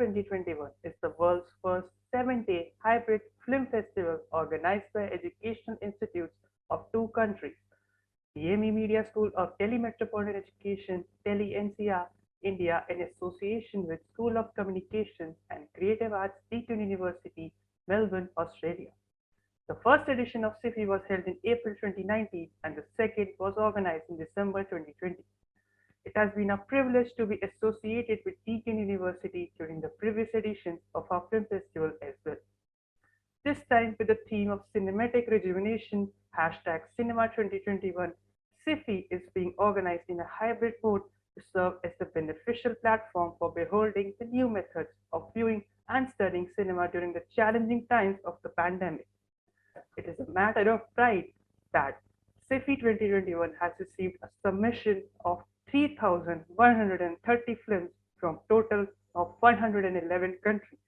2021 is the world's first 7-day hybrid film festival organized by educational institutes of two countries, DME Media School of Delhi Metropolitan Education, Delhi NCR, India, in association with School of Communications and Creative Arts, Deakin University, Melbourne, Australia. The first edition of SIFI was held in April 2019 and the second was organized in December 2020. It has been a privilege to be associated with Deakin University during the previous editions of our film festival as well. This time with the theme of cinematic rejuvenation, hashtag Cinema 2021, SIFI is being organized in a hybrid mode to serve as the beneficial platform for beholding the new methods of viewing and studying cinema during the challenging times of the pandemic. It is a matter of pride that SIFI 2021 has received a submission of 3,130 films from total of 111 countries.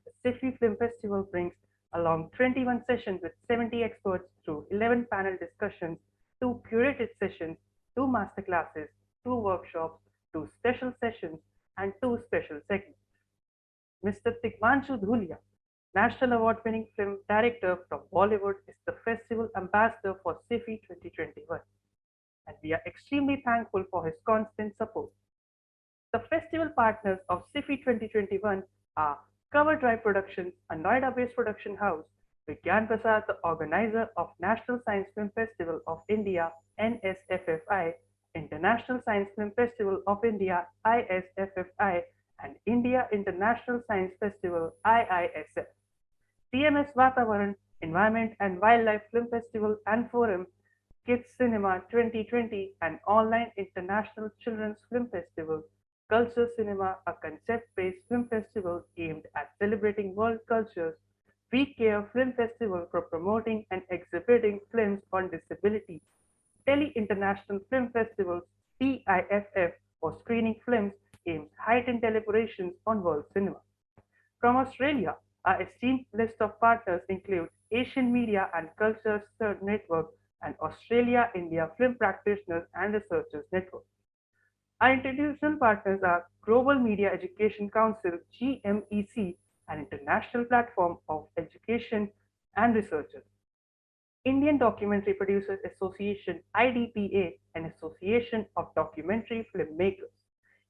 The SIFI Film Festival brings along 21 sessions with 70 experts through 11 panel discussions, 2 curated sessions, 2 masterclasses, 2 workshops, 2 special sessions, and 2 special segments. Mr. Tigmanshu Dhulia, National Award-winning film director from Bollywood, is the festival ambassador for SIFI 2021, and we are extremely thankful for his constant support. The festival partners of SIFI 2021 are Cover Drive Productions, a Noida-based production house; Vigyan Prasad, the organizer of National Science Film Festival of India (NSFFI), International Science Film Festival of India (ISFFI), and India International Science Festival (IISF). TMS Vatavaran, Environment and Wildlife Film Festival and Forum, Kids Cinema 2020, an online international children's film festival; Culture Cinema, a concept-based film festival aimed at celebrating world cultures; We Care Film Festival for promoting and exhibiting films on disability; Delhi International Film Festival (TIFF) for screening films aimed heightened deliberations on world cinema. From Australia, our esteemed list of partners include Asian Media and Culture Network and Australia-India Film Practitioners and Researchers Network. Our international partners are Global Media Education Council (GMEC), an international platform of education and researchers; Indian Documentary Producers Association (IDPA), an association of documentary filmmakers;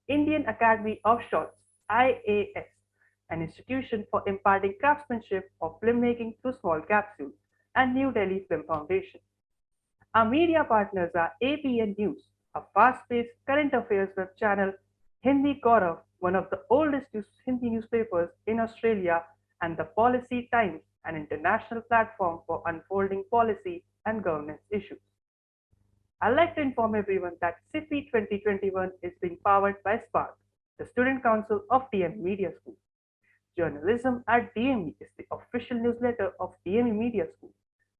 Indian Academy of Shorts (IAS), an institution for imparting craftsmanship of filmmaking through small capsules; and New Delhi Film Foundation. Our media partners are ABN News, a fast-paced current affairs web channel; Hindi Gaurav, one of the oldest Hindi newspapers in Australia; and the Policy Times, an international platform for unfolding policy and governance issues. I'd like to inform everyone that SIFI 2021 is being powered by Spark, the Student Council of DME Media School. Journalism at DME is the official newsletter of DME Media School.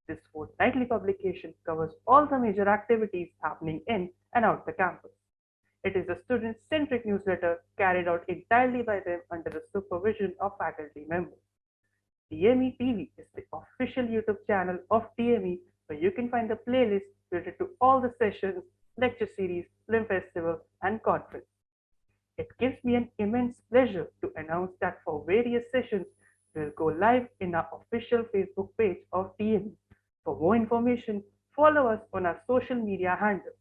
This fortnightly publication covers all the major activities happening in and out the campus. It is a student-centric newsletter carried out entirely by them under the supervision of faculty members. DME TV is the official YouTube channel of DME where you can find the playlist related to all the sessions, lecture series, film festival, and conference. It gives me an immense pleasure to announce that for various sessions, we will go live in our official Facebook page of DME. For more information, follow us on our social media handles.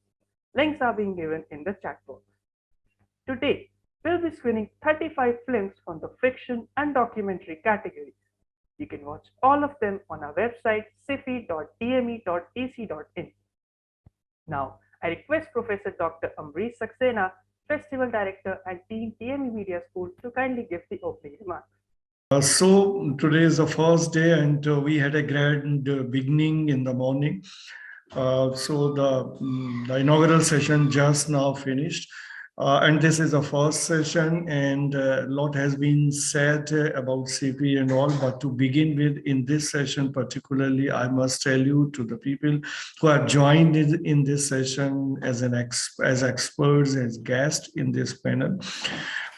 Links are being given in the chat box. Today, we'll be screening 35 films from the fiction and documentary categories. You can watch all of them on our website sifi.dme.ac.in. Now, I request Professor Dr. Ambrish Saxena, Festival Director and Dean, DME Media School, to kindly give the opening remarks. So today is the first day, and we had a grand beginning in the morning. So the inaugural session just now finished. And this is the first session, and a lot has been said about CP and all, but to begin with, in this session particularly, I must tell you, to the people who have joined in this session as experts, as guests in this panel,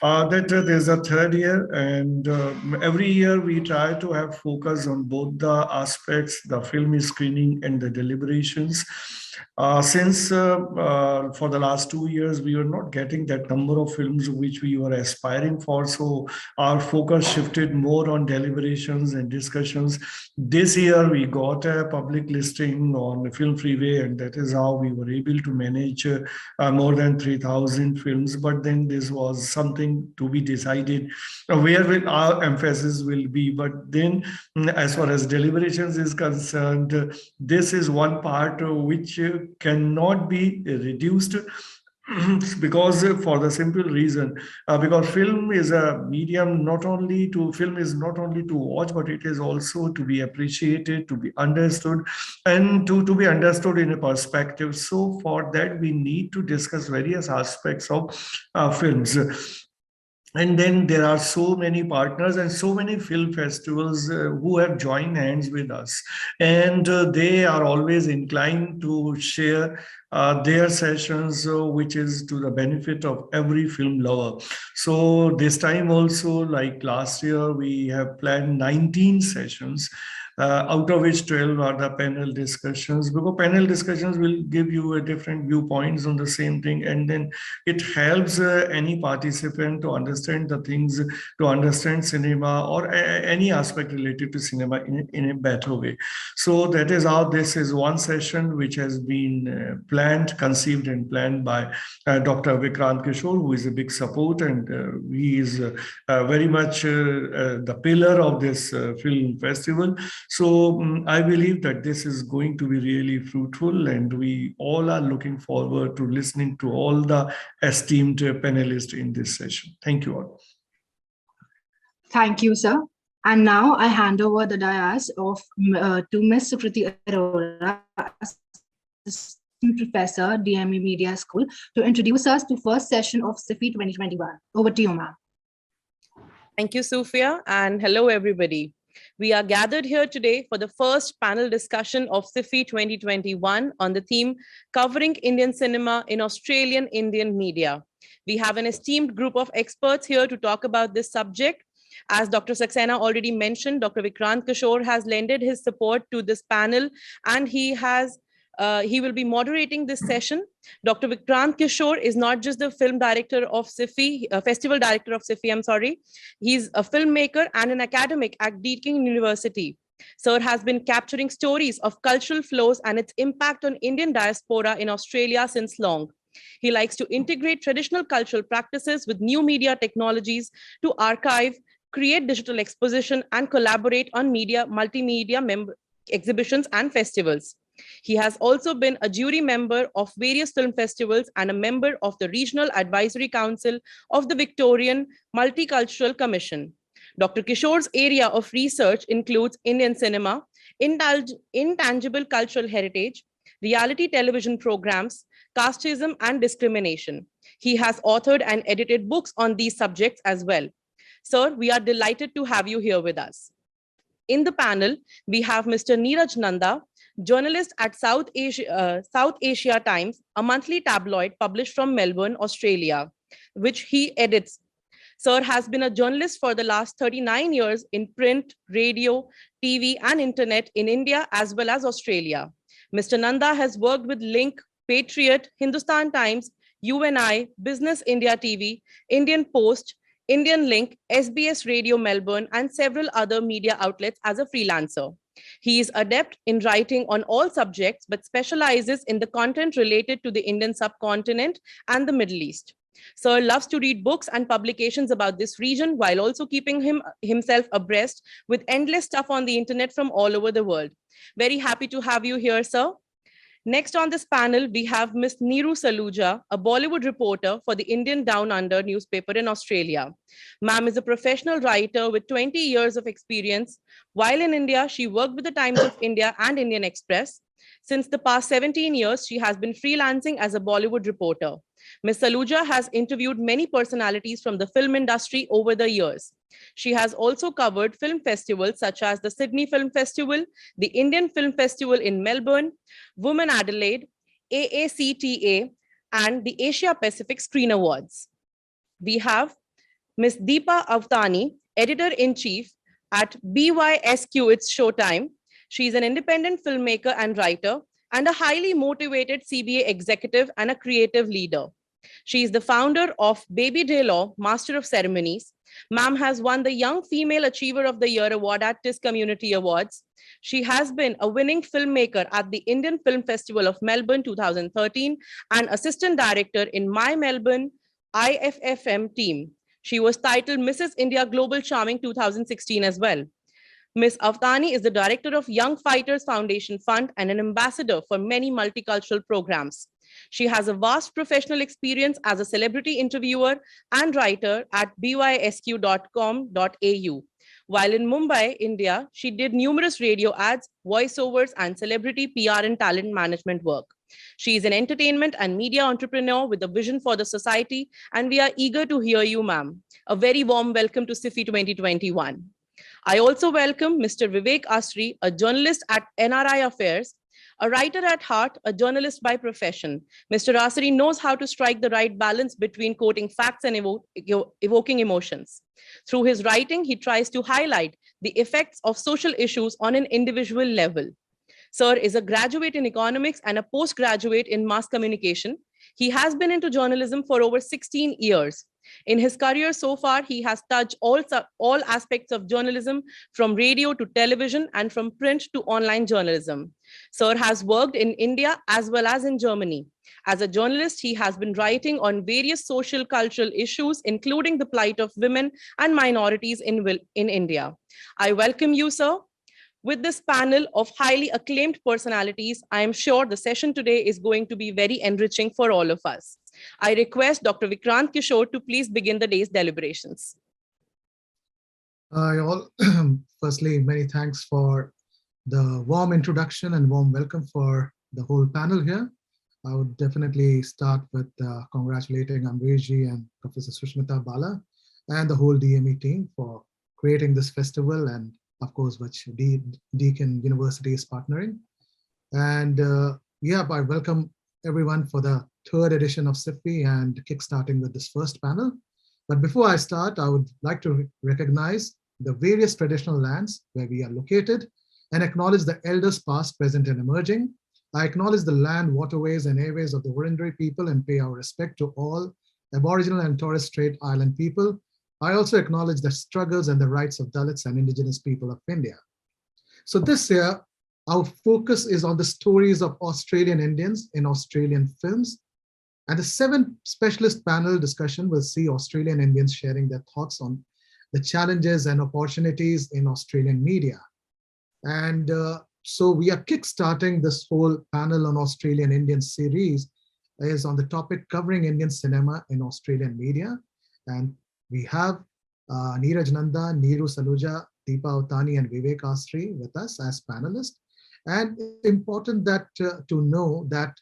that there's a third year, and every year we try to have focus on both the aspects, the film screening and the deliberations. Since for the last 2 years, we were not getting that number of films which we were aspiring for. So our focus shifted more on deliberations and discussions. This year, we got a public listing on Film Freeway, and that is how we were able to manage more than 3,000 films. But then this was something to be decided where will our emphasis will be. But then, as far as deliberations is concerned, this is one part which cannot be reduced because for the simple reason because film is a medium, not only to film is not only to watch, but it is also to be appreciated, to be understood, and to be understood in a perspective. So for that we need to discuss various aspects of films. And then there are so many partners and so many film festivals who have joined hands with us, and they are always inclined to share their sessions, which is to the benefit of every film lover. So this time also, like last year, we have planned 19 sessions, out of which 12 are the panel discussions, because panel discussions will give you a different viewpoints on the same thing, and then it helps any participant to understand the things, to understand cinema or any aspect related to cinema in a better way. So that is how this is one session which has been planned, conceived and planned by Dr. Vikrant Kishore, who is a big support, and he is very much the pillar of this film festival. So I believe that this is going to be really fruitful, and we all are looking forward to listening to all the esteemed panelists in this session. Thank you all. Thank you, sir. And now I hand over the dais to Ms. Sukriti Arora, Assistant Professor, DME Media School, to introduce us to first session of SIFI 2021. Over to you, ma'am. Thank you, Sophia, and hello, everybody. We are gathered here today for the first panel discussion of SIFI 2021 on the theme covering Indian cinema in Australian Indian media. We have an esteemed group of experts here to talk about this subject. As Dr. Saxena already mentioned, Dr. Vikrant Kishore has lended his support to this panel, and he will be moderating this session. Dr. Vikrant Kishore is not just the film director of SIFI, festival director of SIFI, I'm sorry. He's a filmmaker and an academic at Deakin University. Sir has been capturing stories of cultural flows and its impact on Indian diaspora in Australia since long. He likes to integrate traditional cultural practices with new media technologies to archive, create digital exposition, and collaborate on multimedia exhibitions and festivals. He has also been a jury member of various film festivals and a member of the Regional Advisory Council of the Victorian Multicultural Commission. Dr. Kishore's area of research includes Indian cinema, intangible cultural heritage, reality television programs, casteism and discrimination. He has authored and edited books on these subjects as well. Sir, we are delighted to have you here with us. In the panel, we have Mr. Neeraj Nanda, journalist at South Asia Times, a monthly tabloid published from Melbourne, Australia, which he edits. Sir has been a journalist for the last 39 years in print, radio, TV, and internet in India as well as Australia. Mr. Nanda has worked with Link, Patriot, Hindustan Times, UNI, Business India TV, Indian Post, Indian Link, SBS Radio Melbourne, and several other media outlets as a freelancer. He is adept in writing on all subjects, but specializes in the content related to the Indian subcontinent and the Middle East. Sir loves to read books and publications about this region while also keeping himself abreast with endless stuff on the internet from all over the world. Very happy to have you here, sir. Next on this panel, we have Ms. Neeru Saluja, a Bollywood reporter for the Indian Down Under newspaper in Australia. Ma'am is a professional writer with 20 years of experience. While in India, she worked with the Times of India and Indian Express. Since the past 17 years, she has been freelancing as a Bollywood reporter. Ms. Saluja has interviewed many personalities from the film industry over the years. She has also covered film festivals such as the Sydney Film Festival, the Indian Film Festival in Melbourne, Women Adelaide, AACTA, and the Asia Pacific Screen Awards. We have Ms. Deepa Avtani, Editor-in-Chief at BYSQ It's Showtime. She is an independent filmmaker and writer and a highly motivated CBA executive and a creative leader. She is the founder of Baby Day Law, Master of Ceremonies. Ma'am has won the Young Female Achiever of the Year award at TIS Community Awards. She has been a winning filmmaker at the Indian Film Festival of Melbourne 2013 and assistant director in My Melbourne IFFM team. She was titled Mrs. India Global Charming 2016 as well. Ms. Avtani is the director of Young Fighters Foundation Fund and an ambassador for many multicultural programs. She has a vast professional experience as a celebrity interviewer and writer at bysq.com.au. While in Mumbai, India, she did numerous radio ads, voiceovers, and celebrity PR and talent management work. She is an entertainment and media entrepreneur with a vision for the society, and we are eager to hear you, ma'am. A very warm welcome to SIFI 2021. I also welcome Mr. Vivek Asri, a journalist at NRI Affairs, a writer at heart, a journalist by profession. Mr. Asri knows how to strike the right balance between quoting facts and evoking emotions. Through his writing, he tries to highlight the effects of social issues on an individual level. Sir is a graduate in economics and a postgraduate in mass communication. He has been into journalism for over 16 years. In his career so far, he has touched all aspects of journalism, from radio to television and from print to online journalism. Sir has worked in India as well as in Germany. As a journalist, he has been writing on various social cultural issues, including the plight of women and minorities in India. I welcome you, sir. With this panel of highly acclaimed personalities, I am sure the session today is going to be very enriching for all of us. I request Dr. Vikrant Kishore to please begin the day's deliberations. Hi all. Firstly, many thanks for the warm introduction and warm welcome for the whole panel here. I would definitely start with congratulating Amreshji and Professor Sushmita Bala and the whole DME team for creating this festival, and of course, which Deakin University is partnering. And yeah, I welcome everyone for the third edition of SIFI and kickstarting with this first panel. But before I start, I would like to recognize the various traditional lands where we are located and acknowledge the elders past, present, and emerging. I acknowledge the land, waterways, and airways of the Wurundjeri people and pay our respect to all Aboriginal and Torres Strait Island people. I also acknowledge the struggles and the rights of Dalits and Indigenous people of India. So this year, our focus is on the stories of Australian Indians in Australian films. And the 7th specialist panel discussion will see Australian Indians sharing their thoughts on the challenges and opportunities in Australian media. And so we are kickstarting this whole panel on Australian Indian series is on the topic covering Indian cinema in Australian media. And we have Neeraj Nanda, Neeru Saluja, Deepa Avtani, and Vivek Asri with us as panelists. And it's important that to know that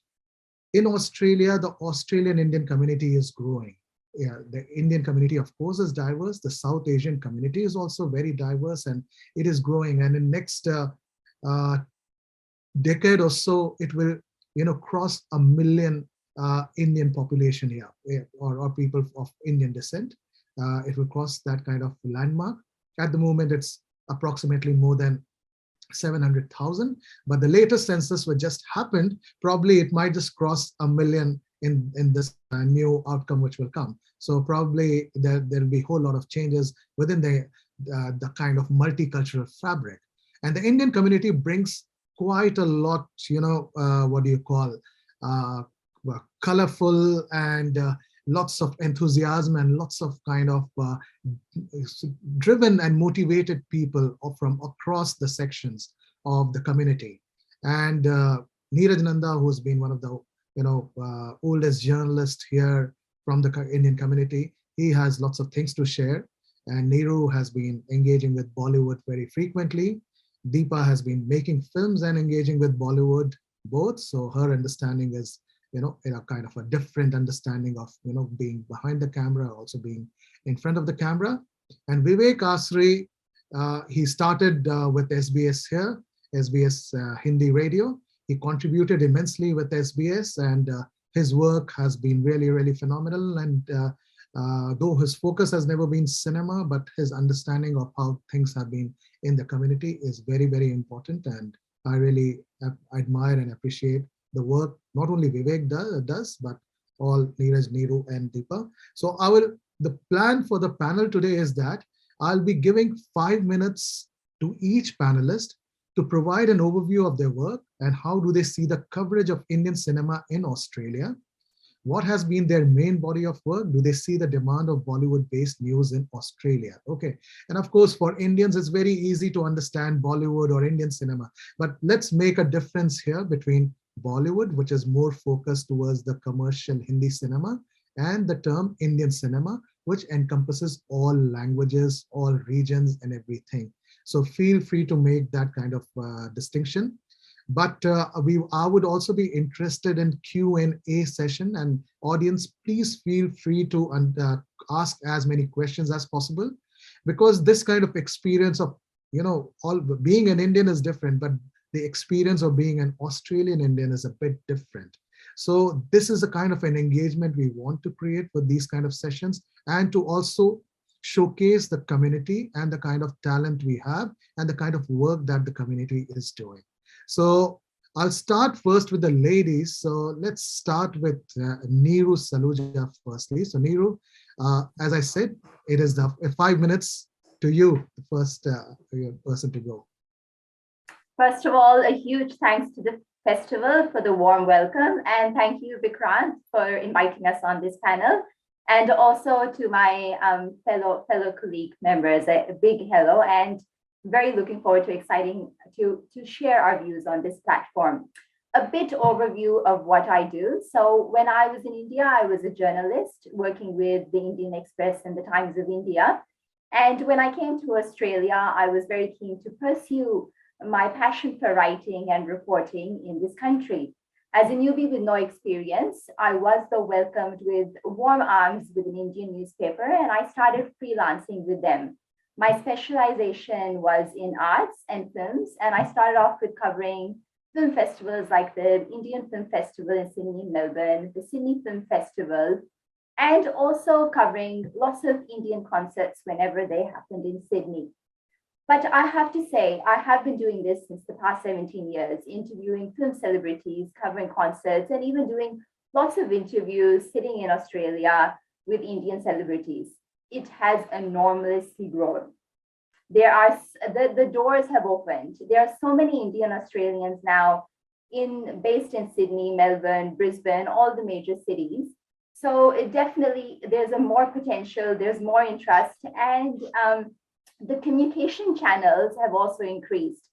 in Australia, the Australian Indian community is growing. Yeah, the Indian community, of course, is diverse. The South Asian community is also very diverse, and it is growing. And in next decade or so, it will, cross 1 million Indian population here, or people of Indian descent. It will cross that kind of landmark. At the moment, it's approximately more than 700,000, but the latest census which just happened, probably it might just cross 1 million in this new outcome which will come. So probably there'll be a whole lot of changes within the kind of multicultural fabric. And the Indian community brings quite a lot, colorful and lots of enthusiasm and lots of kind of driven and motivated people from across the sections of the community. And Neeraj Nanda, who's been one of the oldest journalists here from the Indian community, he has lots of things to share. And Neeru has been engaging with Bollywood very frequently. Deepa has been making films and engaging with Bollywood both. So her understanding is kind of a different understanding of, being behind the camera, also being in front of the camera. And Vivek Asri, he started with SBS here, SBS Hindi radio. He contributed immensely with SBS, and his work has been really, really phenomenal. And though his focus has never been cinema, but his understanding of how things have been in the community is very, very important. And I really admire and appreciate the work not only Vivek does, but all Neeraj, Neeru, and Deepa. So the plan for the panel today is that I'll be giving 5 minutes to each panelist to provide an overview of their work and how do they see the coverage of Indian cinema in Australia. What has been their main body of work? Do they see the demand of Bollywood-based news in Australia? Okay. And of course, for Indians, it's very easy to understand Bollywood or Indian cinema. But let's make a difference here between Bollywood, which is more focused towards the commercial Hindi cinema, and the term Indian cinema, which encompasses all languages, all regions, and everything. So feel free to make that kind of distinction. But I would also be interested in Q&A session, and audience, please feel free to ask as many questions as possible, because this kind of experience of, being an Indian is different, but the experience of being an Australian Indian is a bit different. So this is a kind of an engagement we want to create with these kind of sessions, and to also showcase the community and the kind of talent we have and the kind of work that the community is doing. So I'll start first with the ladies. So let's start with Neeru Saluja firstly. So Neeru, as I said, it is the 5 minutes to you, the first person to go. First of all, a huge thanks to the festival for the warm welcome. And thank you, Vikrant, for inviting us on this panel. And also to my fellow colleague members, a big hello, and very looking forward to share our views on this platform. A bit overview of what I do. So when I was in India, I was a journalist working with the Indian Express and the Times of India. And when I came to Australia, I was very keen to pursue my passion for writing and reporting in this country. As a newbie with no experience, I was though welcomed with warm arms with an Indian newspaper, and I started freelancing with them. My specialization was in arts and films, and I started off with covering film festivals like the Indian Film Festival in Sydney, Melbourne, the Sydney Film Festival, and also covering lots of Indian concerts whenever they happened in Sydney. But I have to say, I have been doing this since the past 17 years, interviewing film celebrities, covering concerts, and even doing lots of interviews sitting in Australia with Indian celebrities. It has enormously grown. The doors have opened. There are so many Indian Australians now based in Sydney, Melbourne, Brisbane, all the major cities. So there's a more potential, there's more interest, and the communication channels have also increased.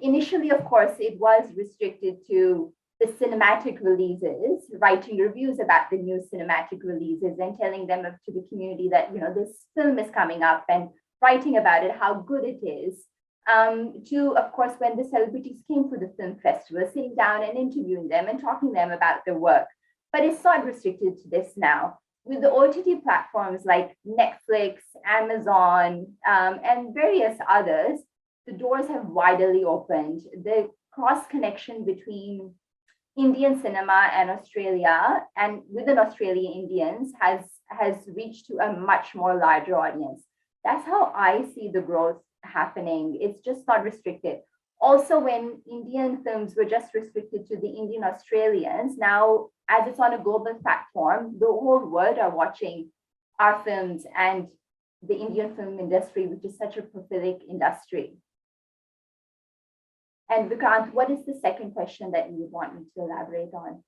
Initially, of course, it was restricted to the cinematic releases, writing reviews about the new cinematic releases and telling them to the community that, this film is coming up and writing about it, how good it is. To, of course, when the celebrities came to the film festival, sitting down and interviewing them and talking to them about their work. But it's not restricted to this now. With the OTT platforms like Netflix, Amazon, and various others, the doors have widely opened. The cross connection between Indian cinema and Australia, and within Australia, Indians has reached to a much more larger audience. That's how I see the growth happening. It's just not restricted. Also, when Indian films were just restricted to the Indian Australians, now as it's on a global platform, the whole world are watching our films and the Indian film industry, which is such a prolific industry. And Vikrant, what is the second question that you want me to elaborate on?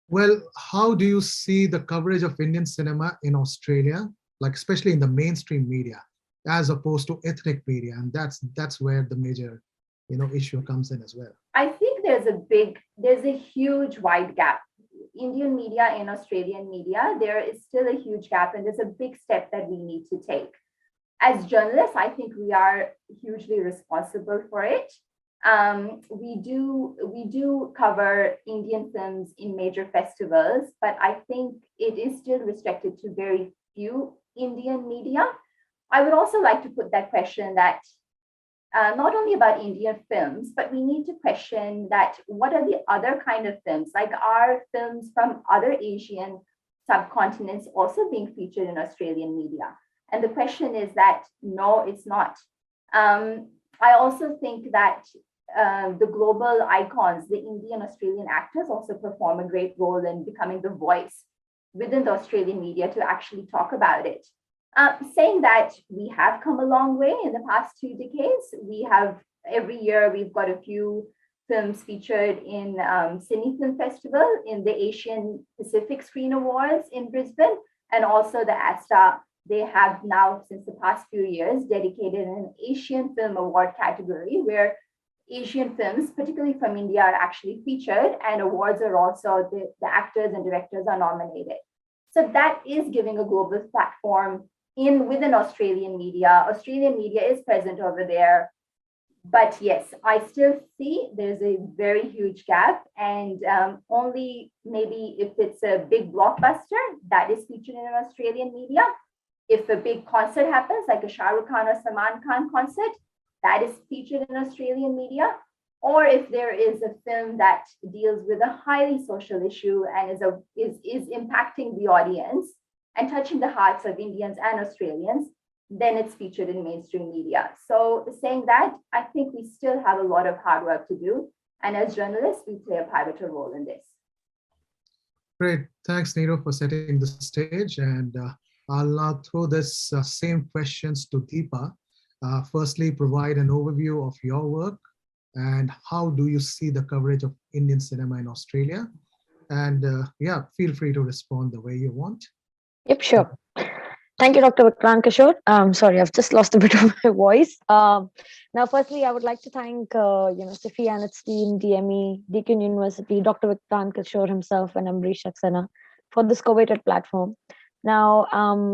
Well, how do you see the coverage of Indian cinema in Australia, like especially in the mainstream media, as opposed to ethnic media? And that's where the major, issue comes in as well. I think there's a huge wide gap. Indian media and Australian media, there is still a huge gap, and there's a big step that we need to take. As journalists, I think we are hugely responsible for it. We do cover Indian films in major festivals, but I think it is still restricted to very few Indian media. I would also like to put that question that not only about Indian films, but we need to question that what are the other kind of films, like are films from other Asian subcontinents also being featured in Australian media? And the question is that, no, it's not. I also think that the global icons, the Indian Australian actors, also perform a great role in becoming the voice within the Australian media to actually talk about it. Saying that, we have come a long way in the past 2 decades. We have every year we've got a few films featured in Sydney Film Festival, in the Asian Pacific Screen Awards in Brisbane, and also the ASTA. They have now, since the past few years, dedicated an Asian Film Award category where Asian films, particularly from India, are actually featured, and awards are also, the actors and directors are nominated. So that is giving a global platform within Australian media. Australian media is present over there. But yes, I still see there's a very huge gap, and only maybe if it's a big blockbuster that is featured in an Australian media. If a big concert happens, like a Shah Rukh Khan or Salman Khan concert, that is featured in Australian media. Or if there is a film that deals with a highly social issue and is impacting the audience and touching the hearts of Indians and Australians, then it's featured in mainstream media. So saying that, I think we still have a lot of hard work to do. And as journalists, we play a pivotal role in this. Great. Thanks, Neeru, for setting the stage. And I'll now throw this same questions to Deepa. Firstly, provide an overview of your work and how do you see the coverage of Indian cinema in Australia? And yeah, feel free to respond the way you want. Yep, sure. Thank you, Dr. Vikrant Kishore. Sorry, I've just lost a bit of my voice. Now, firstly, I would like to thank SIFI and its team, DME, Deakin University, Dr. Vikrant Kishore himself, and Ambrish Saxena for this coveted platform. Now,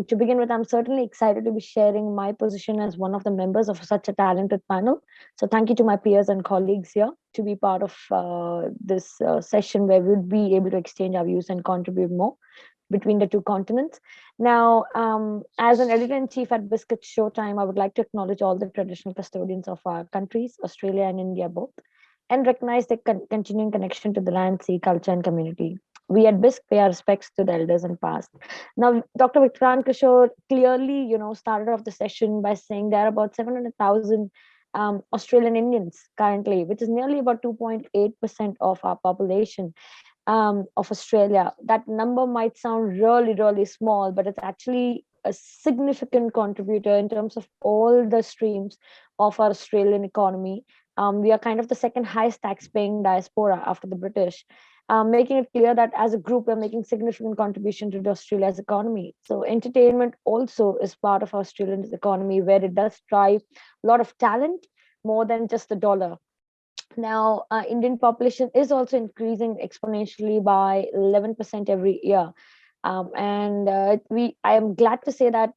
to begin with, I'm certainly excited to be sharing my position as one of the members of such a talented panel. So thank you to my peers and colleagues here to be part of this session where we'll be able to exchange our views and contribute more between the two continents. Now, as an editor-in-chief at Biscuit Showtime, I would like to acknowledge all the traditional custodians of our countries, Australia and India both, and recognize the continuing connection to the land, sea, culture, and community. We at BISC pay our respects to the elders and past. Now, Dr. Vikrant Kishore clearly, started off the session by saying there are about 700,000 Australian Indians currently, which is nearly about 2.8% of our population of Australia. That number might sound really, really small, but it's actually a significant contributor in terms of all the streams of our Australian economy. We are kind of the second highest tax-paying diaspora after the British, making it clear that as a group, we're making significant contribution to Australia's economy. So entertainment also is part of Australia's economy, where it does drive a lot of talent more than just the dollar. Now, Indian population is also increasing exponentially by 11% every year. I am glad to say that,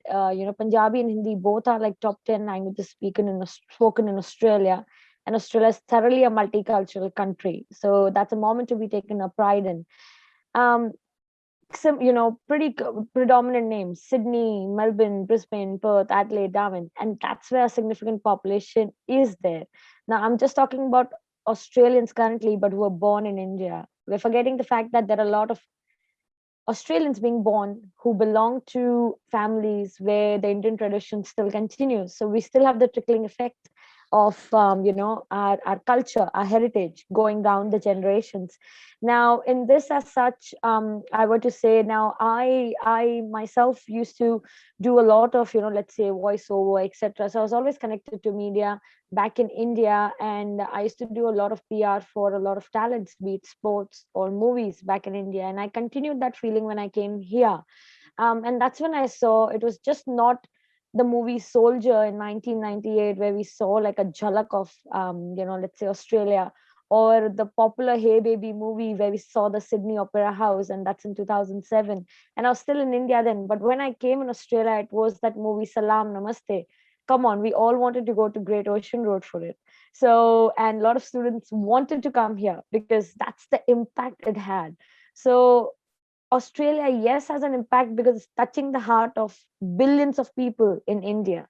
Punjabi and Hindi both are like top 10 languages spoken in Australia. And Australia is thoroughly a multicultural country. So that's a moment to be taken a pride in. Pretty predominant names: Sydney, Melbourne, Brisbane, Perth, Adelaide, Darwin. And that's where a significant population is there. Now, I'm just talking about Australians currently, but who are born in India. We're forgetting the fact that there are a lot of Australians being born who belong to families where the Indian tradition still continues. So we still have the trickling effect of our culture, our heritage going down the generations. Now, in this as such, I were to say, now I myself used to do a lot of let's say voiceover, etc. So I was always connected to media back in India, and I used to do a lot of PR for a lot of talents, be it sports or movies back in India, and I continued that feeling when I came here. And that's when I saw it was just not the movie Soldier in 1998, where we saw like a jhalak of, let's say Australia, or the popular Hey Baby movie where we saw the Sydney Opera House, and that's in 2007. And I was still in India then. But when I came in Australia, it was that movie Salam Namaste. Come on, we all wanted to go to Great Ocean Road for it. So, and a lot of students wanted to come here because that's the impact it had. So Australia, yes, has an impact because it's touching the heart of billions of people in India.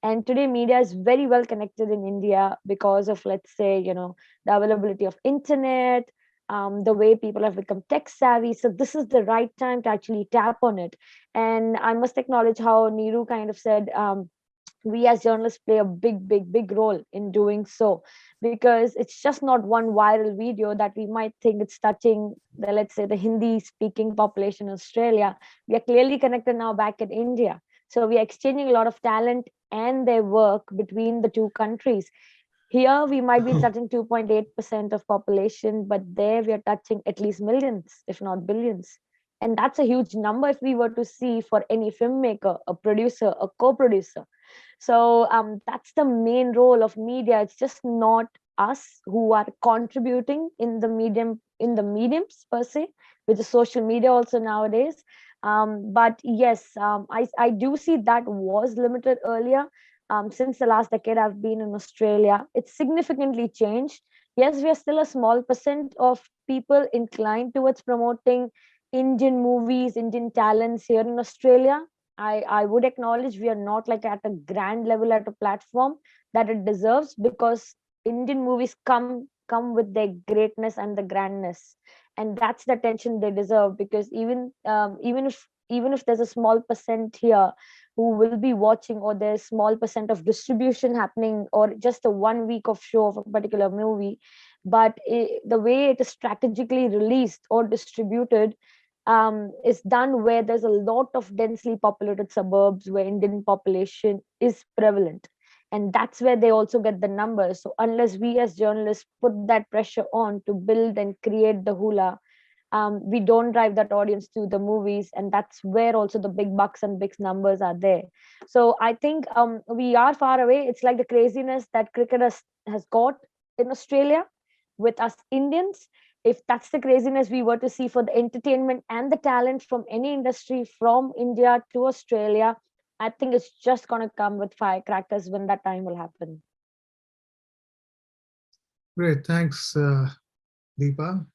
And today media is very well connected in India because of, let's say, the availability of internet, the way people have become tech savvy. So this is the right time to actually tap on it. And I must acknowledge how Neeru kind of said, we as journalists play a big role in doing so, because it's just not one viral video that we might think it's touching the, let's say, the Hindi speaking population in Australia. We are clearly connected now back in India. So we are exchanging a lot of talent and their work between the two countries. Here we might be touching 2.8% of population, but there we are touching at least millions, if not billions. And that's a huge number if we were to see for any filmmaker, a producer, a co-producer. So that's the main role of media. It's just not us who are contributing in the mediums per se, which is social media also nowadays. But yes, I do see that was limited earlier. Since the last decade I've been in Australia, it's significantly changed. Yes, we are still a small percent of people inclined towards promoting Indian movies, Indian talents here in Australia. I would acknowledge we are not like at a grand level, at a platform that it deserves, because Indian movies come with their greatness and the grandness, and that's the attention they deserve. Because even if there's a small percent here who will be watching, or there's small percent of distribution happening, or just a 1 week of show of a particular movie, but the way it is strategically released or distributed is done where there's a lot of densely populated suburbs where Indian population is prevalent. And that's where they also get the numbers. So unless we as journalists put that pressure on to build and create the hula, we don't drive that audience to the movies. And that's where also the big bucks and big numbers are there. So I think we are far away. It's like the craziness that cricket has got in Australia with us Indians. If that's the craziness we were to see for the entertainment and the talent from any industry from India to Australia, I think it's just going to come with firecrackers when that time will happen. Great, thanks, Deepa.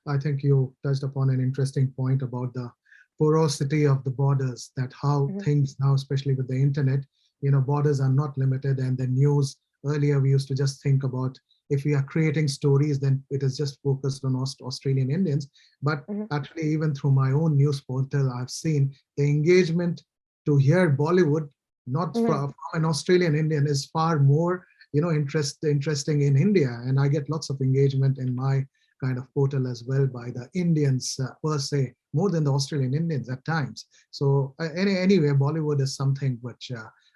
I think you touched upon an interesting point about the porosity of the borders, that how things now, especially with the internet, borders are not limited. And the news, earlier we used to just think about, if we are creating stories, then it is just focused on Australian Indians. But actually, even through my own news portal, I've seen the engagement to hear Bollywood, not from an Australian Indian, is far more, interesting in India. And I get lots of engagement in my kind of portal as well by the Indians per se, more than the Australian Indians at times. So anyway, Bollywood is something which,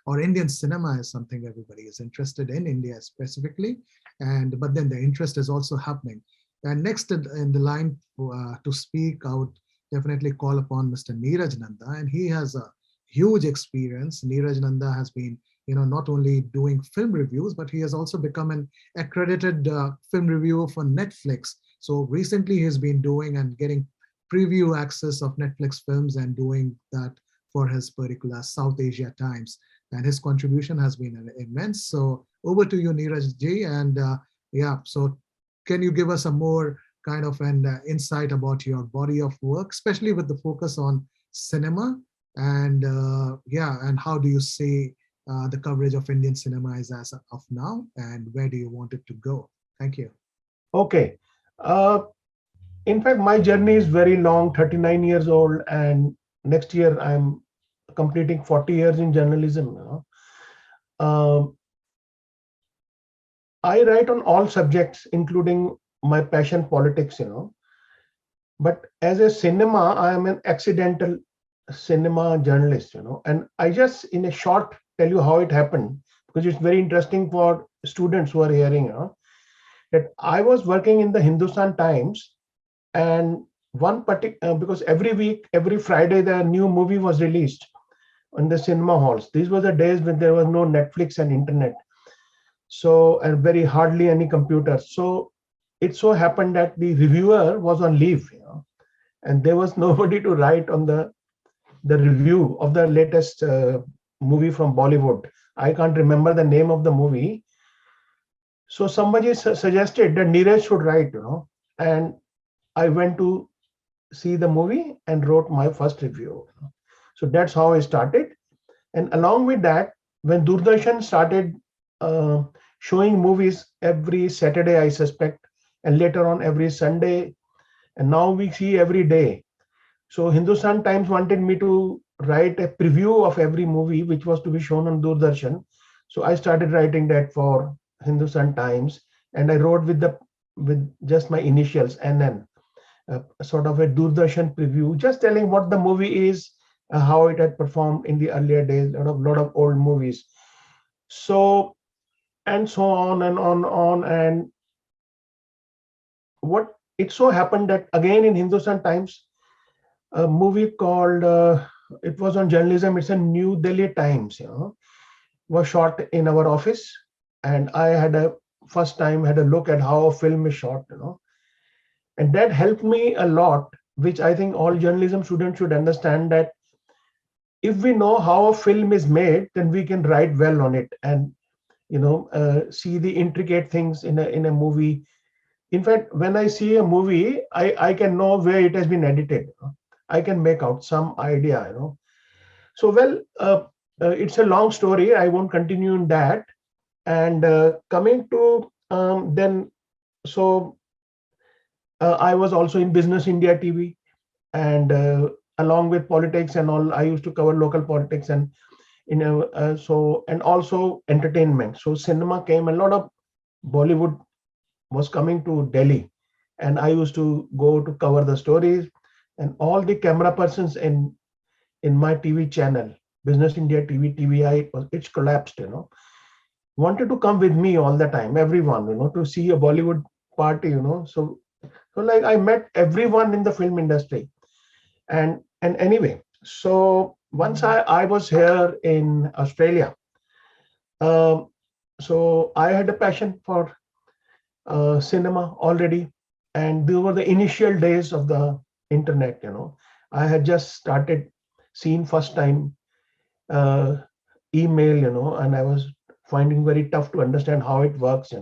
or Indian cinema is something everybody is interested in India specifically. But then the interest is also happening. And next in the line to speak, I would definitely call upon Mr. Neeraj Nanda, and he has a huge experience. Neeraj Nanda has been, not only doing film reviews, but he has also become an accredited film reviewer for Netflix. So recently he's been doing and getting preview access of Netflix films and doing that for his particular South Asia Times. And his contribution has been immense. So over to you, Neeraj ji. And so can you give us a more kind of an insight about your body of work, especially with the focus on cinema? And and how do you see the coverage of Indian cinema is as of now, and where do you want it to go? Thank you. Okay. In fact, my journey is very long, 39 years old, and next year I'm completing 40 years in journalism. I write on all subjects, including my passion, politics, But as a cinema, I am an accidental cinema journalist, And I just, in a short, tell you how it happened, because it's very interesting for students who are hearing, that I was working in the Hindustan Times, and one particular, because every week, every Friday, the new movie was released in the cinema halls. These were the days when there was no Netflix and internet. So, and very hardly any computers. So it so happened that the reviewer was on leave, and there was nobody to write on the review of the latest movie from Bollywood. I can't remember the name of the movie. So somebody suggested that Neeraj should write, and I went to see the movie and wrote my first review. So that's how I started. And along with that, when Doordarshan started showing movies every Saturday, I suspect, and later on every Sunday, and now we see every day. So Hindustan Times wanted me to write a preview of every movie which was to be shown on Doordarshan. So I started writing that for Hindustan Times, and I wrote with just my initials, NN, sort of a Doordarshan preview, just telling what the movie is, how it had performed in the earlier days, lot of old movies. So, and so on and on. And what it so happened that again in Hindustan Times, a movie called, it was on journalism, it's a New Delhi Times, was shot in our office. And I had first time had a look at how a film is shot, and that helped me a lot, which I think all journalism students should understand, that if we know how a film is made, then we can write well on it and see the intricate things in a movie. In fact, when I see a movie, I can know where it has been edited. I can make out some idea. So it's a long story. I won't continue in that. And coming to then, so I was also in Business India TV, and along with politics and all, I used to cover local politics and and also entertainment. So cinema came, a lot of Bollywood was coming to Delhi, and I used to go to cover the stories, and all the camera persons in my TV channel, Business India TV, TVI, it's collapsed, wanted to come with me all the time, everyone, to see a Bollywood party, so like I met everyone in the film industry. And anyway, so once I was here in Australia, so I had a passion for cinema already, and these were the initial days of the internet. I had just started seeing first time email, and I was finding very tough to understand how it works.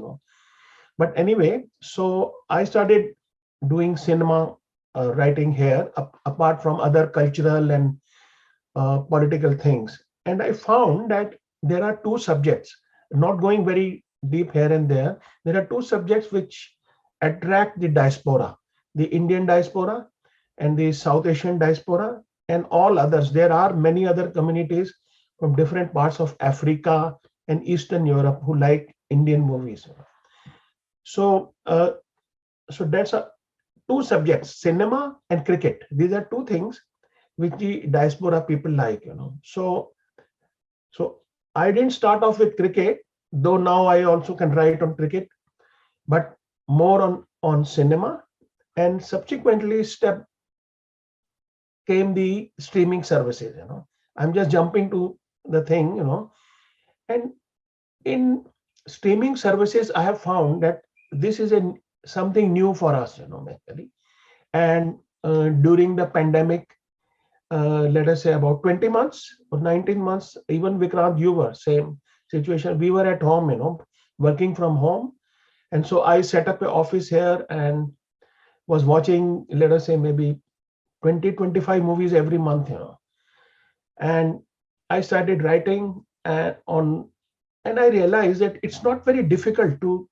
But anyway, so I started doing cinema writing here, apart from other cultural and political things. And I found that there are two subjects, not going very deep here and there. There are two subjects which attract the diaspora, the Indian diaspora and the South Asian diaspora and all others. There are many other communities from different parts of Africa and Eastern Europe who like Indian movies. So, so that's two subjects, cinema and cricket. These are two things which the diaspora people like, So I didn't start off with cricket, though now I also can write on cricket, but more on cinema. And subsequently came the streaming services, I'm just jumping to the thing, and in streaming services, I have found that this is something new for us, actually. And during the pandemic, let us say about 20 months or 19 months, even Vikrant, you were same situation. We were at home, working from home. And so I set up an office here and was watching, let us say maybe 20-25 movies every month, and I started writing and I realized that it's not very difficult to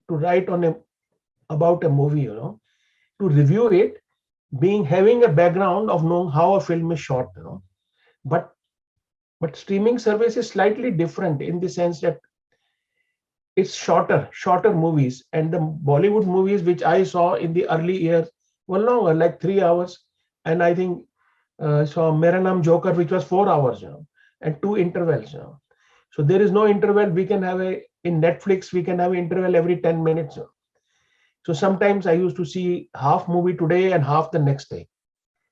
write about a movie, to review it, having a background of knowing how a film is shot, but streaming service is slightly different in the sense that it's shorter movies, and the Bollywood movies which I saw in the early years were longer, like 3 hours. And I think saw Mera Naam Joker, which was 4 hours, and 2 intervals. So there is no interval. We can have in Netflix, we can have an interval every 10 minutes. So sometimes I used to see half movie today and half the next day.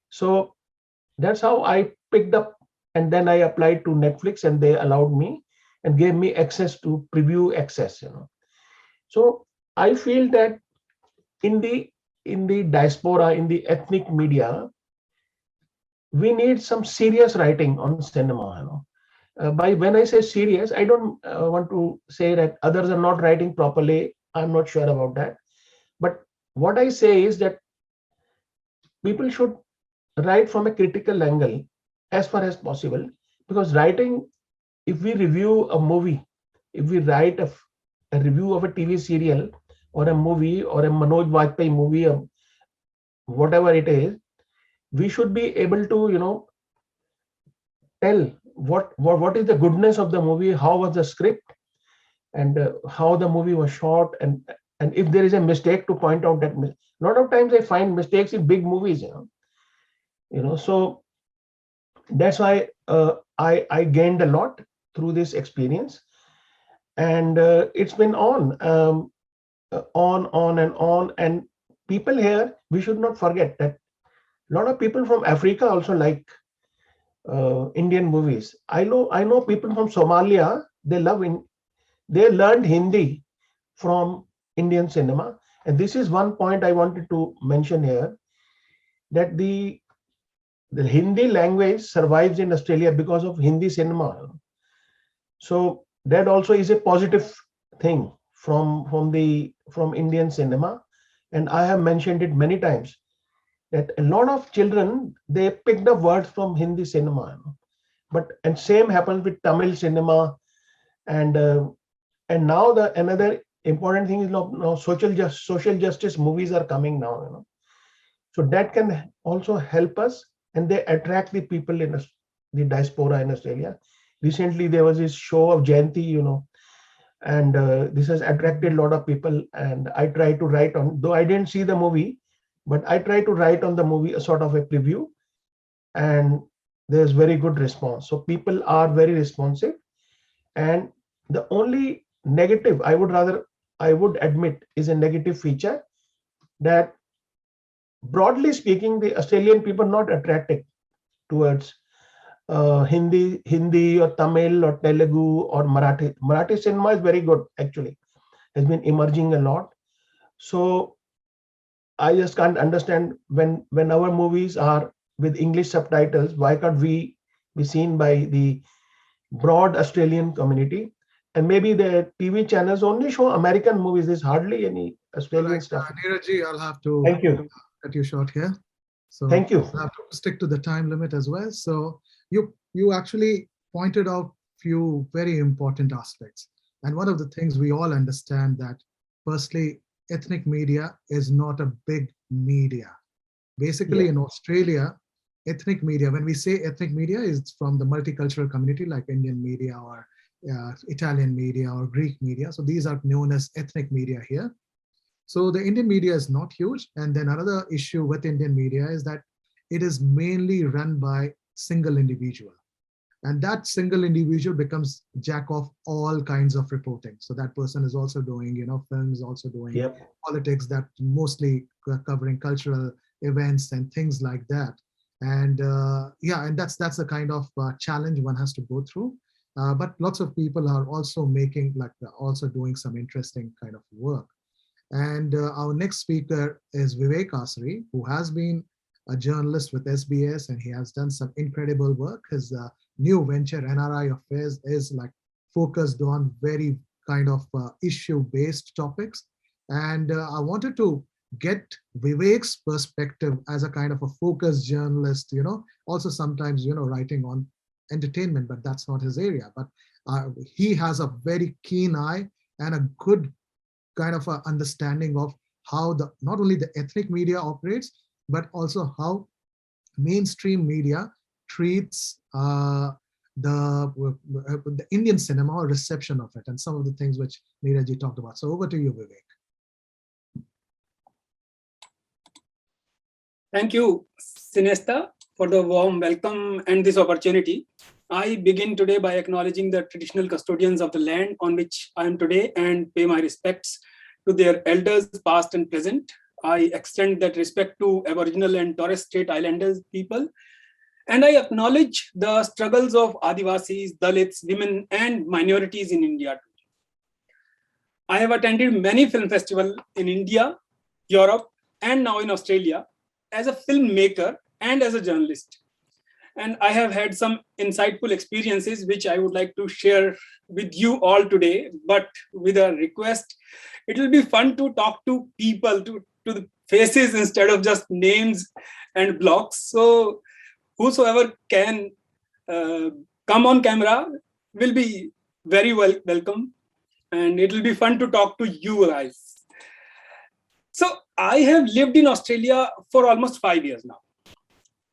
So that's how I picked up, and then I applied to Netflix, and they allowed me and gave me access to preview access. So I feel that in the diaspora, in the ethnic media, we need some serious writing on cinema. By when I say serious, I don't want to say that others are not writing properly. I'm not sure about that. But what I say is that people should write from a critical angle as far as possible, because writing, if we review a movie, if we write a review of a TV serial or a movie or a Manoj Vajpayee movie or whatever it is, we should be able to, tell what is the goodness of the movie, how was the script, and how the movie was shot, and if there is a mistake, to point out that a lot of times I find mistakes in big movies, so that's why I gained a lot through this experience, and it's been on and on. And people here, we should not forget that a lot of people from Africa also like Indian movies. I know people from Somalia, they learned Hindi from Indian cinema. And this is one point I wanted to mention here, that the Hindi language survives in Australia because of Hindi cinema. So that also is a positive thing from Indian cinema. And I have mentioned it many times that a lot of children, they picked up words from Hindi cinema. And same happens with Tamil cinema. And now another important thing is now social justice movies are coming now. So that can also help us, and they attract the people in the diaspora in Australia. Recently, there was this show of Jayanti, and this has attracted a lot of people. And I try to write on, though I didn't see the movie, but I try to write on the movie a sort of a preview, and there's very good response. So people are very responsive. And the only negative I would admit is a negative feature, that broadly speaking, the Australian people are not attracted towards Hindi or Tamil or Telugu or Marathi. Marathi cinema is very good, actually, has been emerging a lot. So I just can't understand, when our movies are with English subtitles, why can't we be seen by the broad Australian community? And maybe the TV channels only show American movies. There's hardly any Australian stuff. Neeraj, I'll have to Thank you. cut you short here. So Thank you. I'll have to stick to the time limit as well. So you actually pointed out few very important aspects. And one of the things we all understand that, firstly, ethnic media is not a big media. Basically, in Australia, ethnic media, when we say ethnic media, is from the multicultural community like Indian media or Italian media or Greek media. So these are known as ethnic media here. So the Indian media is not huge. And then another issue with Indian media is that it is mainly run by single individual. And that single individual becomes jack of all kinds of reporting. So that person is also doing, films, also doing politics, that mostly covering cultural events and things like that. And and that's the kind of challenge one has to go through. But lots of people are also doing some interesting kind of work. And our next speaker is Vivek Asri, who has been a journalist with SBS, and he has done some incredible work. His new venture, NRI Affairs, is focused on very kind of issue-based topics. And I wanted to get Vivek's perspective as a kind of a focused journalist, also sometimes, writing on entertainment, but that's not his area. But he has a very keen eye and a good kind of a understanding of how not only the ethnic media operates, but also how mainstream media treats the Indian cinema or reception of it, and some of the things which Neeraj talked about. So over to you, Vivek. Thank you, Sinesta, for the warm welcome and this opportunity. I begin today by acknowledging the traditional custodians of the land on which I am today and pay my respects to their elders, past and present. I extend that respect to Aboriginal and Torres Strait Islanders people. And I acknowledge the struggles of Adivasis, Dalits, women, and minorities in India. I have attended many film festivals in India, Europe, and now in Australia as a filmmaker and as a journalist. And I have had some insightful experiences which I would like to share with you all today, but with a request. It will be fun to talk to people, to the faces instead of just names and blocks. So whosoever can come on camera will be very welcome. And it will be fun to talk to you guys. So I have lived in Australia for almost 5 years now.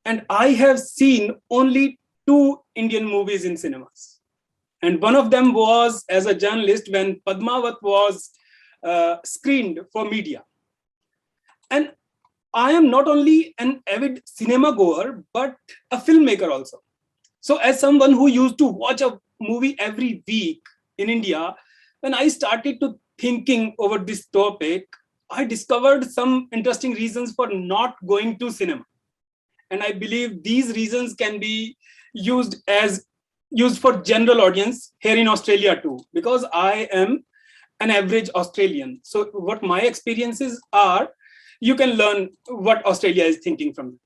And I have seen only two Indian movies in cinemas. And one of them was as a journalist when Padmavat was screened for media. And I am not only an avid cinema goer, but a filmmaker also. So as someone who used to watch a movie every week in India, when I started to thinking over this topic, I discovered some interesting reasons for not going to cinema. And I believe these reasons can be used for general audience here in Australia too, because I am an average Australian. So what my experiences are, you can learn what Australia is thinking from them.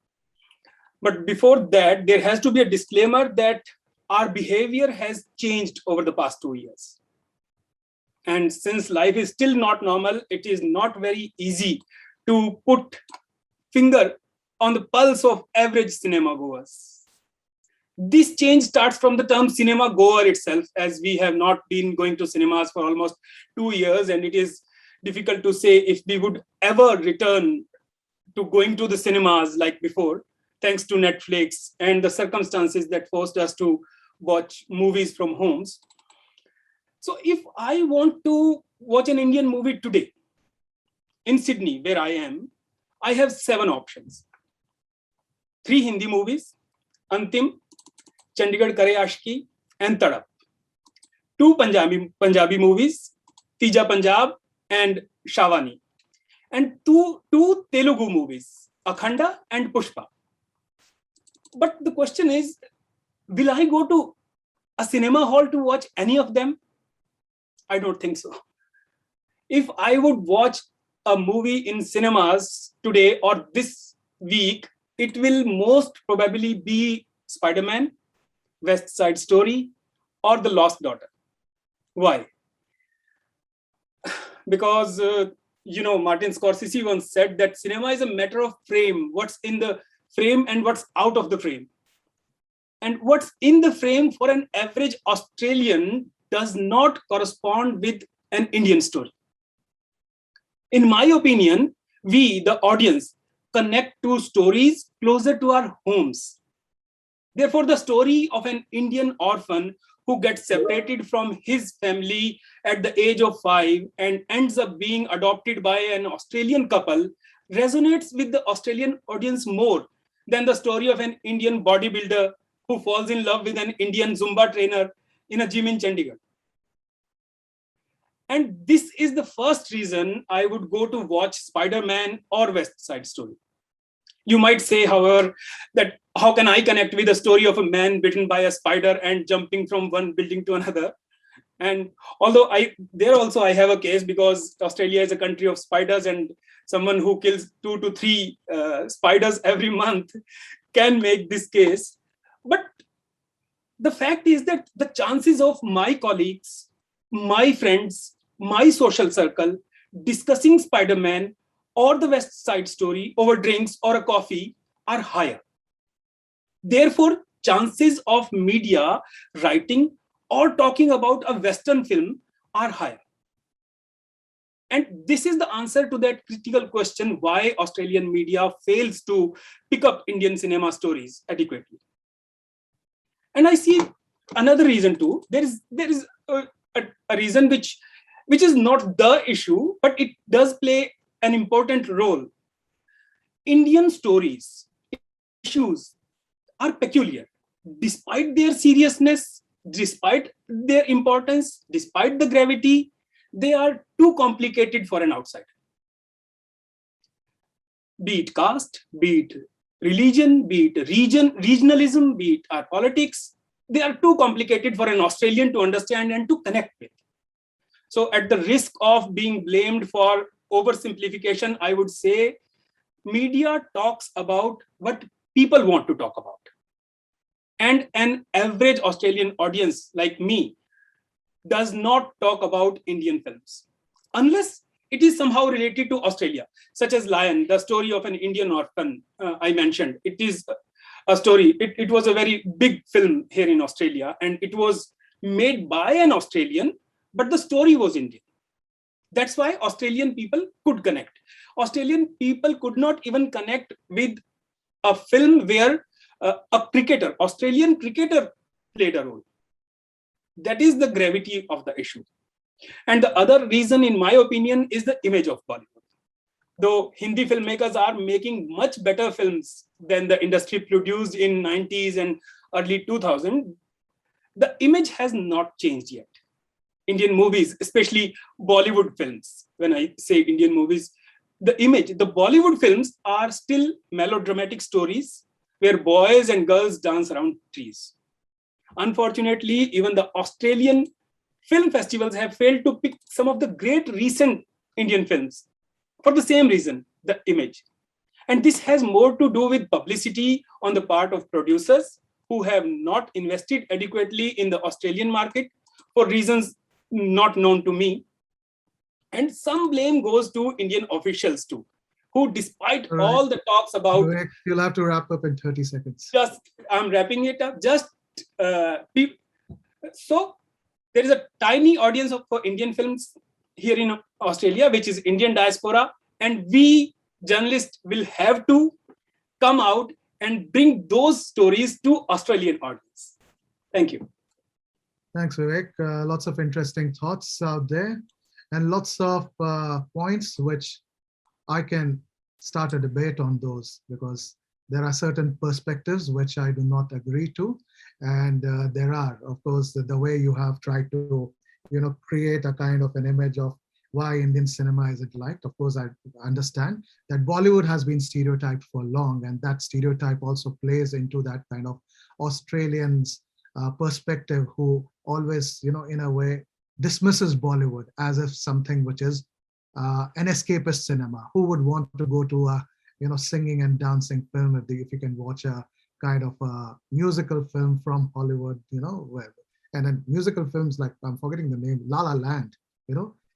But before that, there has to be a disclaimer that our behavior has changed over the past 2 years. And since life is still not normal, it is not very easy to put finger on the pulse of average cinema goers. This change starts from the term cinema goer itself, as we have not been going to cinemas for almost 2 years, and it is difficult to say if we would ever return to going to the cinemas like before, thanks to Netflix and the circumstances that forced us to watch movies from homes. So if I want to watch an Indian movie today in Sydney, where I am, I have 7 options. 3 Hindi movies, Antim, Chandigarh Kare Aashki, and Tadap. 2 Punjabi movies, Tija Punjab and Shavani. And two Telugu movies, Akhanda and Pushpa. But the question is, will I go to a cinema hall to watch any of them? I don't think so. If I would watch a movie in cinemas today or this week, it will most probably be Spider-Man, West Side Story, or The Lost Daughter. Why? Because, Martin Scorsese once said that cinema is a matter of frame, what's in the frame and what's out of the frame. And what's in the frame for an average Australian does not correspond with an Indian story. In my opinion, we, the audience, connect to stories closer to our homes. Therefore, the story of an Indian orphan who gets separated from his family at the age of 5 and ends up being adopted by an Australian couple resonates with the Australian audience more than the story of an Indian bodybuilder who falls in love with an Indian Zumba trainer in a gym in Chandigarh. And this is the first reason I would go to watch Spider-Man or West Side Story. You might say, however, that how can I connect with the story of a man bitten by a spider and jumping from one building to another? And although there also I have a case, because Australia is a country of spiders, and someone who kills 2 to 3 spiders every month can make this case. But the fact is that the chances of my colleagues, my friends, my social circle discussing Spider-Man or the West Side Story over drinks or a coffee are higher. Therefore, chances of media writing or talking about a Western film are higher. And this is the answer to that critical question why Australian media fails to pick up Indian cinema stories adequately. And I see another reason too. There is a reason which is not the issue, but it does play an important role. Indian stories, issues are peculiar. Despite their seriousness, despite their importance, despite the gravity, they are too complicated for an outsider. Be it caste, be it religion, be it regionalism, be it our politics, they are too complicated for an Australian to understand and to connect with. So at the risk of being blamed for oversimplification, I would say media talks about what people want to talk about. And an average Australian audience like me does not talk about Indian films, unless it is somehow related to Australia, such as Lion, the story of an Indian orphan I mentioned. It is a story, it was a very big film here in Australia, and it was made by an Australian, but the story was Indian. That's why Australian people could connect. Australian people could not even connect with a film where a cricketer, Australian cricketer played a role. That is the gravity of the issue. And the other reason, in my opinion, is the image of Bollywood. Though Hindi filmmakers are making much better films than the industry produced in 90s and early 2000, the image has not changed yet. Indian movies, especially Bollywood films, when I say Indian movies, the image, the Bollywood films are still melodramatic stories where boys and girls dance around trees. Unfortunately, even the Australian film festivals have failed to pick some of the great recent Indian films for the same reason, the image. And this has more to do with publicity on the part of producers who have not invested adequately in the Australian market for reasons not known to me. And some blame goes to Indian officials too, who despite All right. all the talks about, Vivek, you'll have to wrap up in 30 seconds. I'm wrapping it up, so there is a tiny audience for Indian films here in Australia, which is Indian diaspora, and we journalists will have to come out and bring those stories to Australian audience. Thank you. Thanks, Vivek. Lots of interesting thoughts out there and lots of points which I can start a debate on those, because there are certain perspectives which I do not agree to. And there are, of course, the way you have tried to, create a kind of an image of why Indian cinema isn't liked. Of course, I understand that Bollywood has been stereotyped for long, and that stereotype also plays into that kind of Australians perspective who always, in a way, dismisses Bollywood as if something which is an escapist cinema. Who would want to go to a singing and dancing film if you can watch a kind of a musical film from Hollywood, and then musical films like, I'm forgetting the name, La La Land,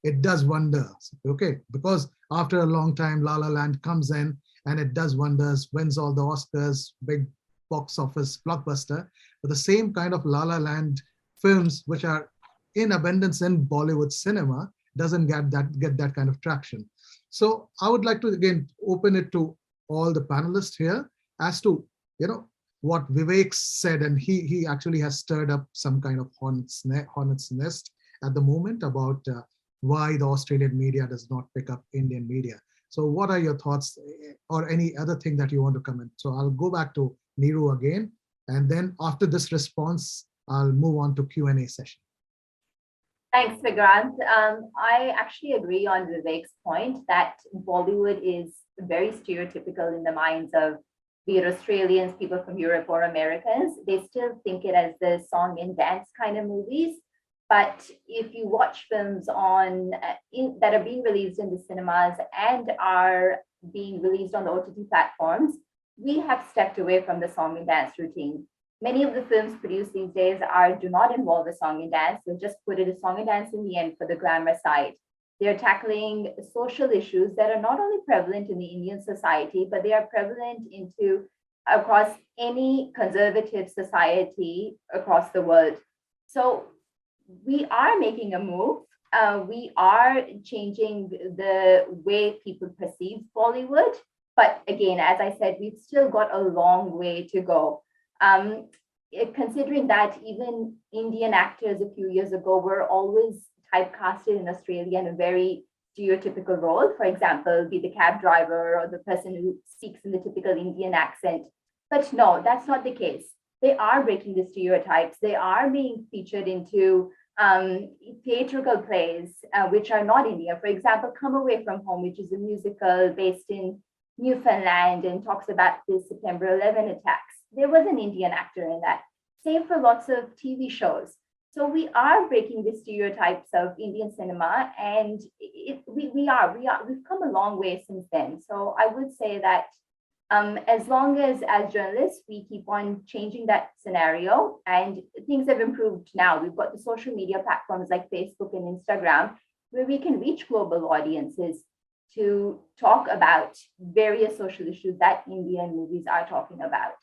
it does wonders, okay? Because after a long time, La La Land comes in and it does wonders, wins all the Oscars, big box office blockbuster. But the same kind of La La Land films, which are in abundance in Bollywood cinema, doesn't get that kind of traction. So I would like to again open it to all the panelists here as to what Vivek said, and he actually has stirred up some kind of hornet's nest at the moment about why the Australian media does not pick up Indian media. So what are your thoughts or any other thing that you want to comment? So I'll go back to Neeru again, and then after this response, I'll move on to Q&A session. Thanks, Vikrant. I actually agree on Vivek's point that Bollywood is very stereotypical in the minds of be it Australians, people from Europe or Americans. They still think it as the song and dance kind of movies. But if you watch films that are being released in the cinemas and are being released on the OTT platforms, we have stepped away from the song and dance routine. Many of the films produced these days do not involve a song and dance. They just put it a song and dance in the end for the glamour side. They're tackling social issues that are not only prevalent in the Indian society, but they are prevalent across any conservative society across the world. So we are making a move. We are changing the way people perceive Bollywood. But again, as I said, we've still got a long way to go. Considering that even Indian actors a few years ago were always typecasted in Australia in a very stereotypical role, for example, be the cab driver or the person who speaks in the typical Indian accent. But no, that's not the case. They are breaking the stereotypes. They are being featured into theatrical plays, which are not Indian. For example, Come Away From Home, which is a musical based in Newfoundland and talks about the September 11 attacks. There was an Indian actor in that. Same for lots of TV shows. So we are breaking the stereotypes of Indian cinema, and we've come a long way since then. So I would say that as long as journalists, we keep on changing that scenario, and things have improved now. We've got the social media platforms like Facebook and Instagram, where we can reach global audiences to talk about various social issues that Indian movies are talking about.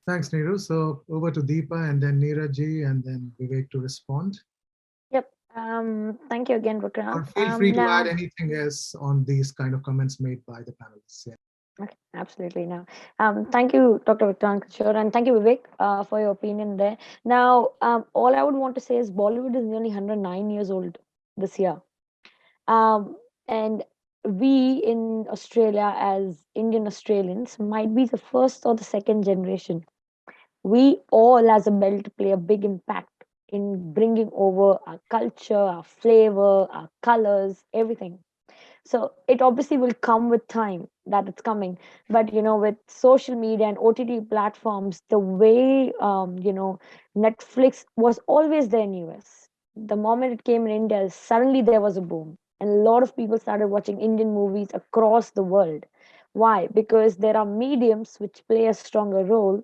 Thanks, Neeru. So over to Deepa and then Neeraj and then Vivek to respond. Yep. Thank you again, Or Vikrant. feel free to Now- add anything else on these kind of comments made by the panelists. Yeah. Okay, absolutely. Now, thank you, Dr. Vikrant Kishore, and thank you, Vivek, for your opinion there. Now, all I would want to say is Bollywood is nearly 109 years old this year. And we in Australia, as Indian Australians, might be the first or the second generation. We all, as a belt, play a big impact in bringing over our culture, our flavor, our colors, everything. So it obviously will come with time that it's coming. But with social media and OTT platforms, the way Netflix was always there in US. The moment it came in India, suddenly there was a boom. And a lot of people started watching Indian movies across the world. Why? Because there are mediums which play a stronger role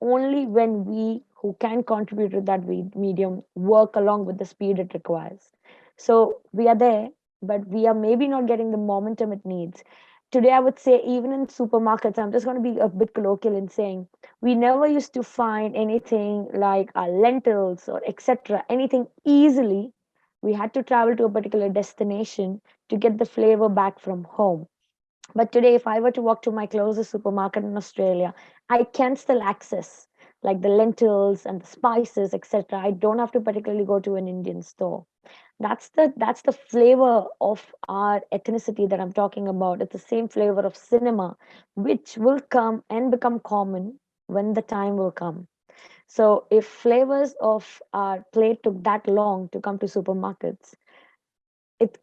only when we who can contribute to that medium work along with the speed it requires. So we are there, but we are maybe not getting the momentum it needs. Today, I would say, even in supermarkets, I'm just going to be a bit colloquial in saying we never used to find anything like our lentils or etc. anything easily. We had to travel to a particular destination to get the flavor back from home. But today, if I were to walk to my closest supermarket in Australia, I can still access like the lentils and the spices, etc. I don't have to particularly go to an Indian store. That's the flavor of our ethnicity that I'm talking about. It's the same flavor of cinema, which will come and become common when the time will come. So if flavors of our plate took that long to come to supermarkets,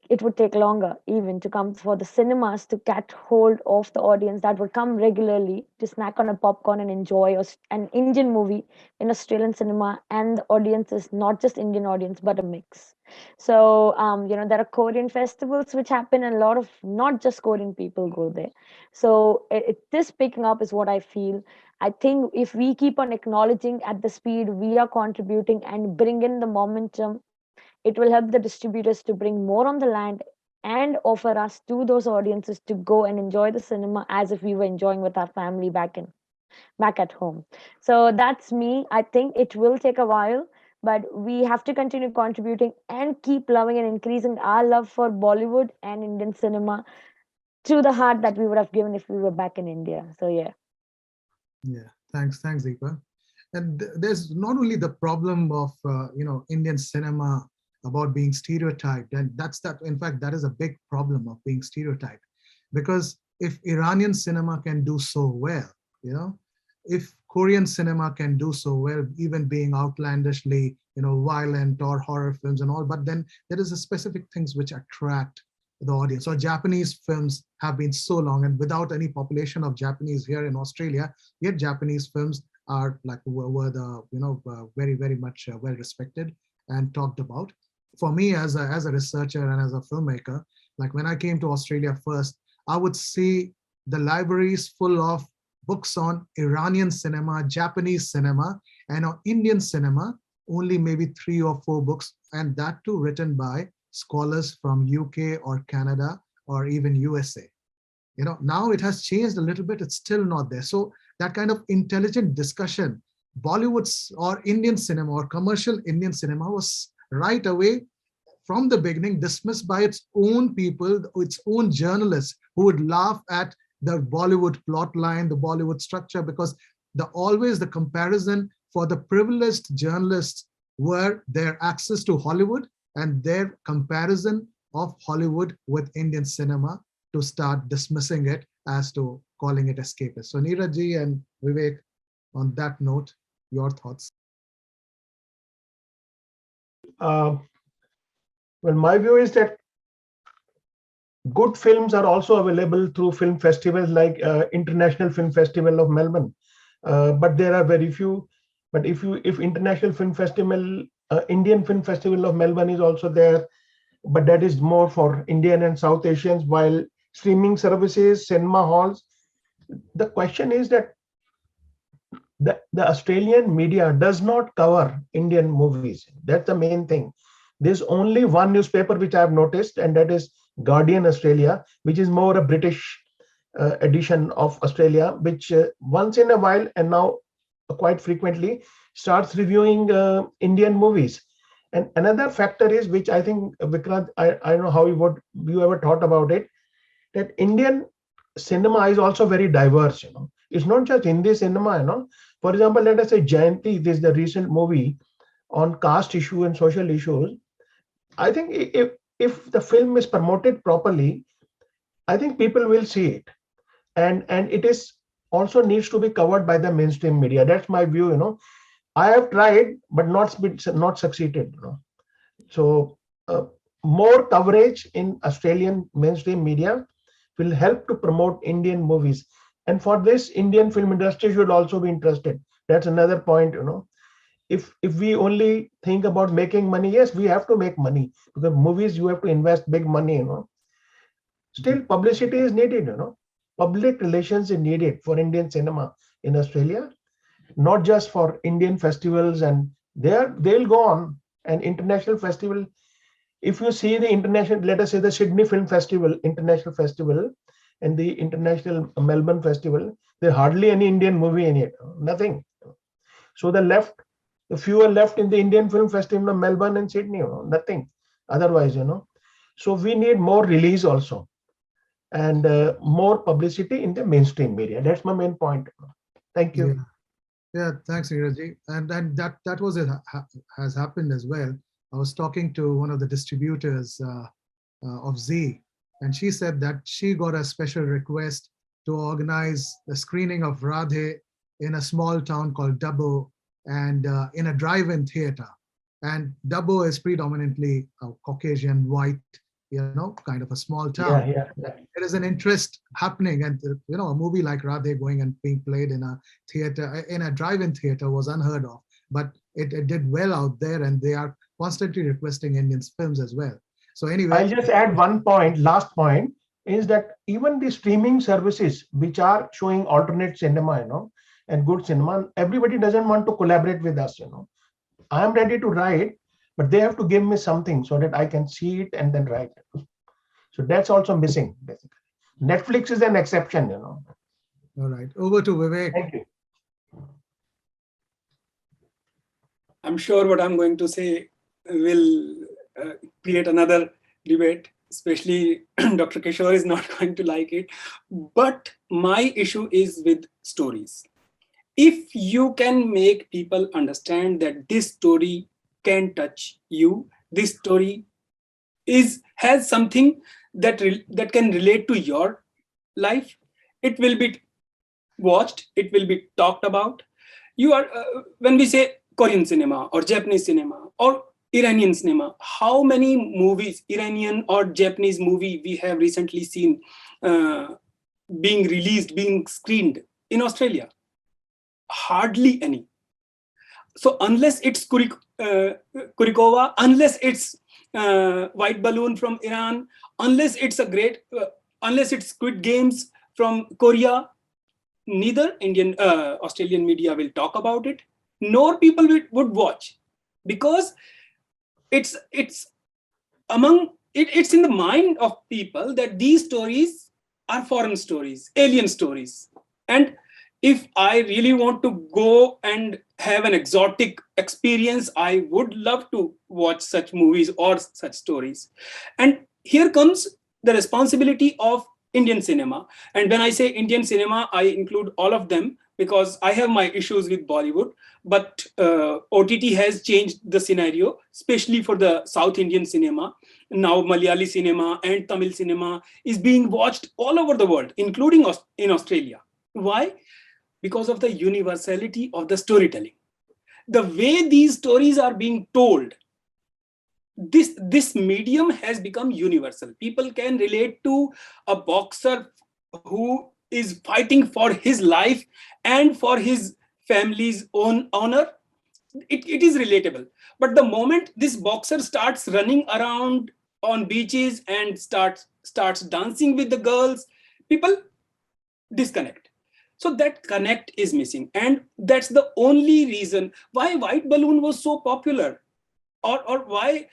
it would take longer even to come for the cinemas to catch hold of the audience that would come regularly to snack on a popcorn and enjoy an Indian movie in Australian cinema, and the audience is not just Indian audience but a mix. So there are Korean festivals which happen, and a lot of not just Korean people go there. So this picking up is what I feel. I think if we keep on acknowledging at the speed we are contributing and bring in the momentum, it will help the distributors to bring more on the land and offer us to those audiences to go and enjoy the cinema as if we were enjoying with our family back at home. So that's me. I think it will take a while, but we have to continue contributing and keep loving and increasing our love for Bollywood and Indian cinema through the heart that we would have given if we were back in India. So yeah. Yeah, thanks, Deepa. And there's not only the problem of Indian cinema about being stereotyped, and in fact that is a big problem of being stereotyped, because if Iranian cinema can do so well, if Korean cinema can do so well, even being outlandishly violent or horror films and all, but then there is a specific things which attract the audience. So Japanese films have been so long, and without any population of Japanese here in Australia, yet Japanese films are were the very, very much well respected and talked about. For me as a researcher and as a filmmaker, like when I came to Australia first, I would see the libraries full of books on Iranian cinema, Japanese cinema, and on Indian cinema, only maybe 3 or 4 books, and that too written by scholars from UK or Canada or even USA. Now it has changed a little bit, it's still not there. So that kind of intelligent discussion, Bollywood's or Indian cinema or commercial Indian cinema was right away from the beginning dismissed by its own people, its own journalists who would laugh at the Bollywood plot line, the Bollywood structure, because always the comparison for the privileged journalists were their access to Hollywood and their comparison of Hollywood with Indian cinema to start dismissing it as to calling it escapist. So Neeraj ji and Vivek, on that note, your thoughts? Well, my view is that good films are also available through film festivals like International Film Festival of Melbourne, but there are very few. But if International Film Festival, Indian Film Festival of Melbourne is also there, but that is more for Indian and South Asians, while streaming services, cinema halls, the question is that the Australian media does not cover Indian movies. That's the main thing. There's only one newspaper which I have noticed, and that is Guardian Australia, which is more a British edition of Australia, which once in a while and now quite frequently starts reviewing Indian movies. And another factor is, which I think Vikrant, I don't know how you ever thought about it, that Indian cinema is also very diverse, It's not just Hindi cinema, For example, let us say Jayanti, this is the recent movie on caste issue and social issues. I think if the film is promoted properly, I think people will see it. And it is also needs to be covered by the mainstream media. That's my view, I have tried, but not succeeded, So more coverage in Australian mainstream media will help to promote Indian movies. And for this, Indian film industry should also be interested. That's another point, If we only think about making money, yes, we have to make money, because movies you have to invest big money, Still, publicity is needed, Public relations is needed for Indian cinema in Australia, not just for Indian festivals, and they'll go on an international festival. If you see the international, let us say the Sydney Film Festival, international festival, and the international Melbourne Festival, there hardly any Indian movie in it, nothing. So the few are left in the Indian Film Festival, Melbourne and Sydney, nothing. Otherwise, So we need more release also, and more publicity in the mainstream media. That's my main point. Thank you. Yeah, thanks, Neeraj. And that was it has happened as well. I was talking to one of the distributors of Z, and she said that she got a special request to organize the screening of Radhe in a small town called Dubbo, and in a drive-in theater. And Dubbo is predominantly a Caucasian, white, kind of a small town. Yeah. There is an interest happening, and a movie like Radhe going and being played in a theater, in a drive-in theater, was unheard of. But it did well out there, and they are constantly requesting Indian films as well. So anyway, I'll just add one point. Last point is that even the streaming services which are showing alternate cinema, and good cinema, everybody doesn't want to collaborate with us. I am ready to write, but they have to give me something so that I can see it and then write. So that's also missing, basically. Netflix is an exception, All right, over to Vivek. Thank you. I'm sure what I'm going to say will create another debate, especially Dr. Kishore is not going to like it. But my issue is with stories. If you can make people understand that this story can touch you, this story has something that can relate to your life, it will be watched, it will be talked about. You are when we say Korean cinema or Japanese cinema or Iranian cinema, how many movies, Iranian or Japanese movie, we have recently seen being released, being screened in Australia? Hardly any. So unless it's Kurikova, unless it's White Balloon from Iran, unless it's unless it's Squid Games from Korea, neither Indian Australian media will talk about it, nor people would watch, because it's in the mind of people that these stories are foreign stories, alien stories. And if I really want to go and have an exotic experience, I would love to watch such movies or such stories. And here comes the responsibility of Indian cinema. And when I say Indian cinema, I include all of them, because I have my issues with Bollywood, but OTT has changed the scenario, especially for the South Indian cinema. Now Malayali cinema and Tamil cinema is being watched all over the world, including in Australia. Why? Because of the universality of the storytelling. The way these stories are being told, this medium has become universal. People can relate to a boxer who is fighting for his life and for his family's own honor. It is relatable. But the moment this boxer starts running around on beaches and starts dancing with the girls, people disconnect. So that connect is missing. And that's the only reason why White Balloon was so popular, or why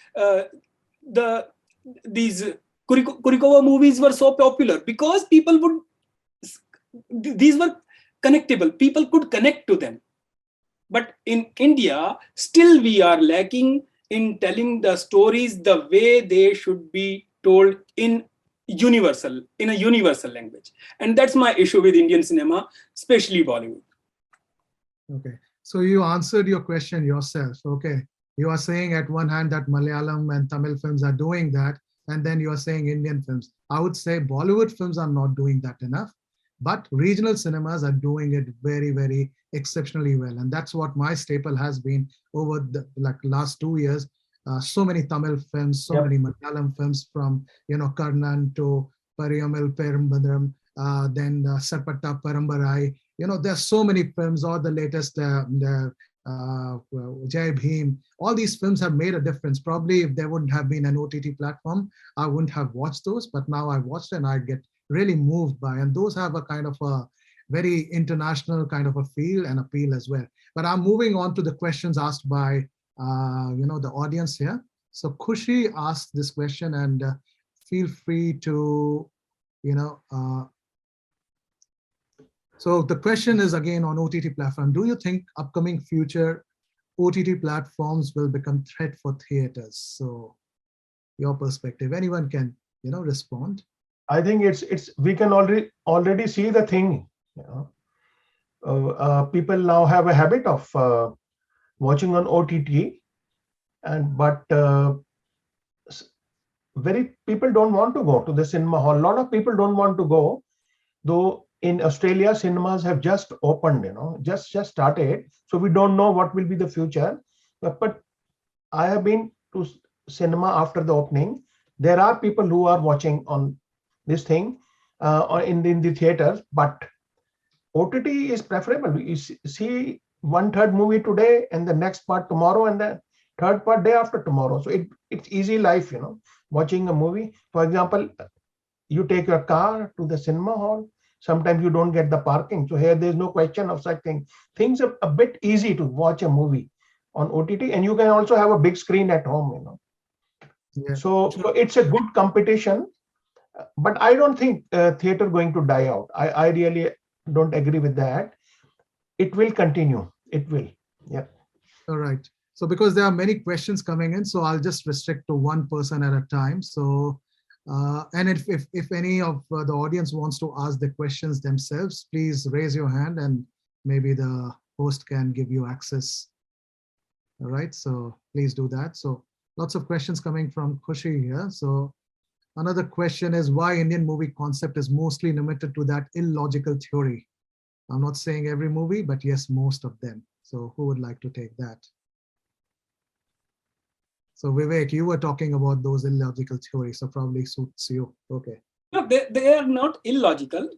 these Kurikova movies were so popular, because these were connectable. People could connect to them. But in India, still we are lacking in telling the stories the way they should be told in universal, in a universal language. And that's my issue with Indian cinema, especially Bollywood. Okay, so you answered your question yourself. Okay, you are saying at one hand that Malayalam and Tamil films are doing that, and then you are saying Indian films. I would say Bollywood films are not doing that enough, but regional cinemas are doing it very, very exceptionally well. And that's what my staple has been over the last 2 years. So many Tamil films, so Yep. many Malayalam films, from Karnan to Pariyamal Perumbadram, then Sarpatta Parambarai. There's so many films, or the latest Jai Bhim. All these films have made a difference. Probably if there wouldn't have been an OTT platform, I wouldn't have watched those, but now I watched and I get really moved by, and those have a kind of a very international kind of a feel and appeal as well. But I'm moving on to the questions asked by the audience here. So Khushi asked this question, and feel free to so the question is again on OTT platform. Do you think upcoming future OTT platforms will become threat for theaters? So your perspective, anyone can respond. I think it's we can already see the thing. People now have a habit of watching on OTT, but people don't want to go to the cinema hall. A lot of people don't want to go, though. In Australia, cinemas have just opened, just started. So we don't know what will be the future. But I have been to cinema after the opening. There are people who are watching on this thing in the theaters, but OTT is preferable. You see 1/3 movie today and the next part tomorrow and the third part day after tomorrow. So it's easy life, watching a movie. For example, you take your car to the cinema hall. Sometimes you don't get the parking. So here there's no question of such thing. Things are a bit easy to watch a movie on OTT, and you can also have a big screen at home, Yeah. So it's a good competition, but I don't think theater going to die out. I really don't agree with that. It will continue. It will. Yeah. All right. So because there are many questions coming in, so I'll just restrict to one person at a time. So and if any of the audience wants to ask the questions themselves, please raise your hand and maybe the host can give you access. All right, so please do that. So lots of questions coming from Khushi here. So another question is why Indian movie concept is mostly limited to that illogical theory. I'm not saying every movie, but yes, most of them. So who would like to take that? So Vivek, you were talking about those illogical theories, so probably suits you. Okay. No, they are not illogical.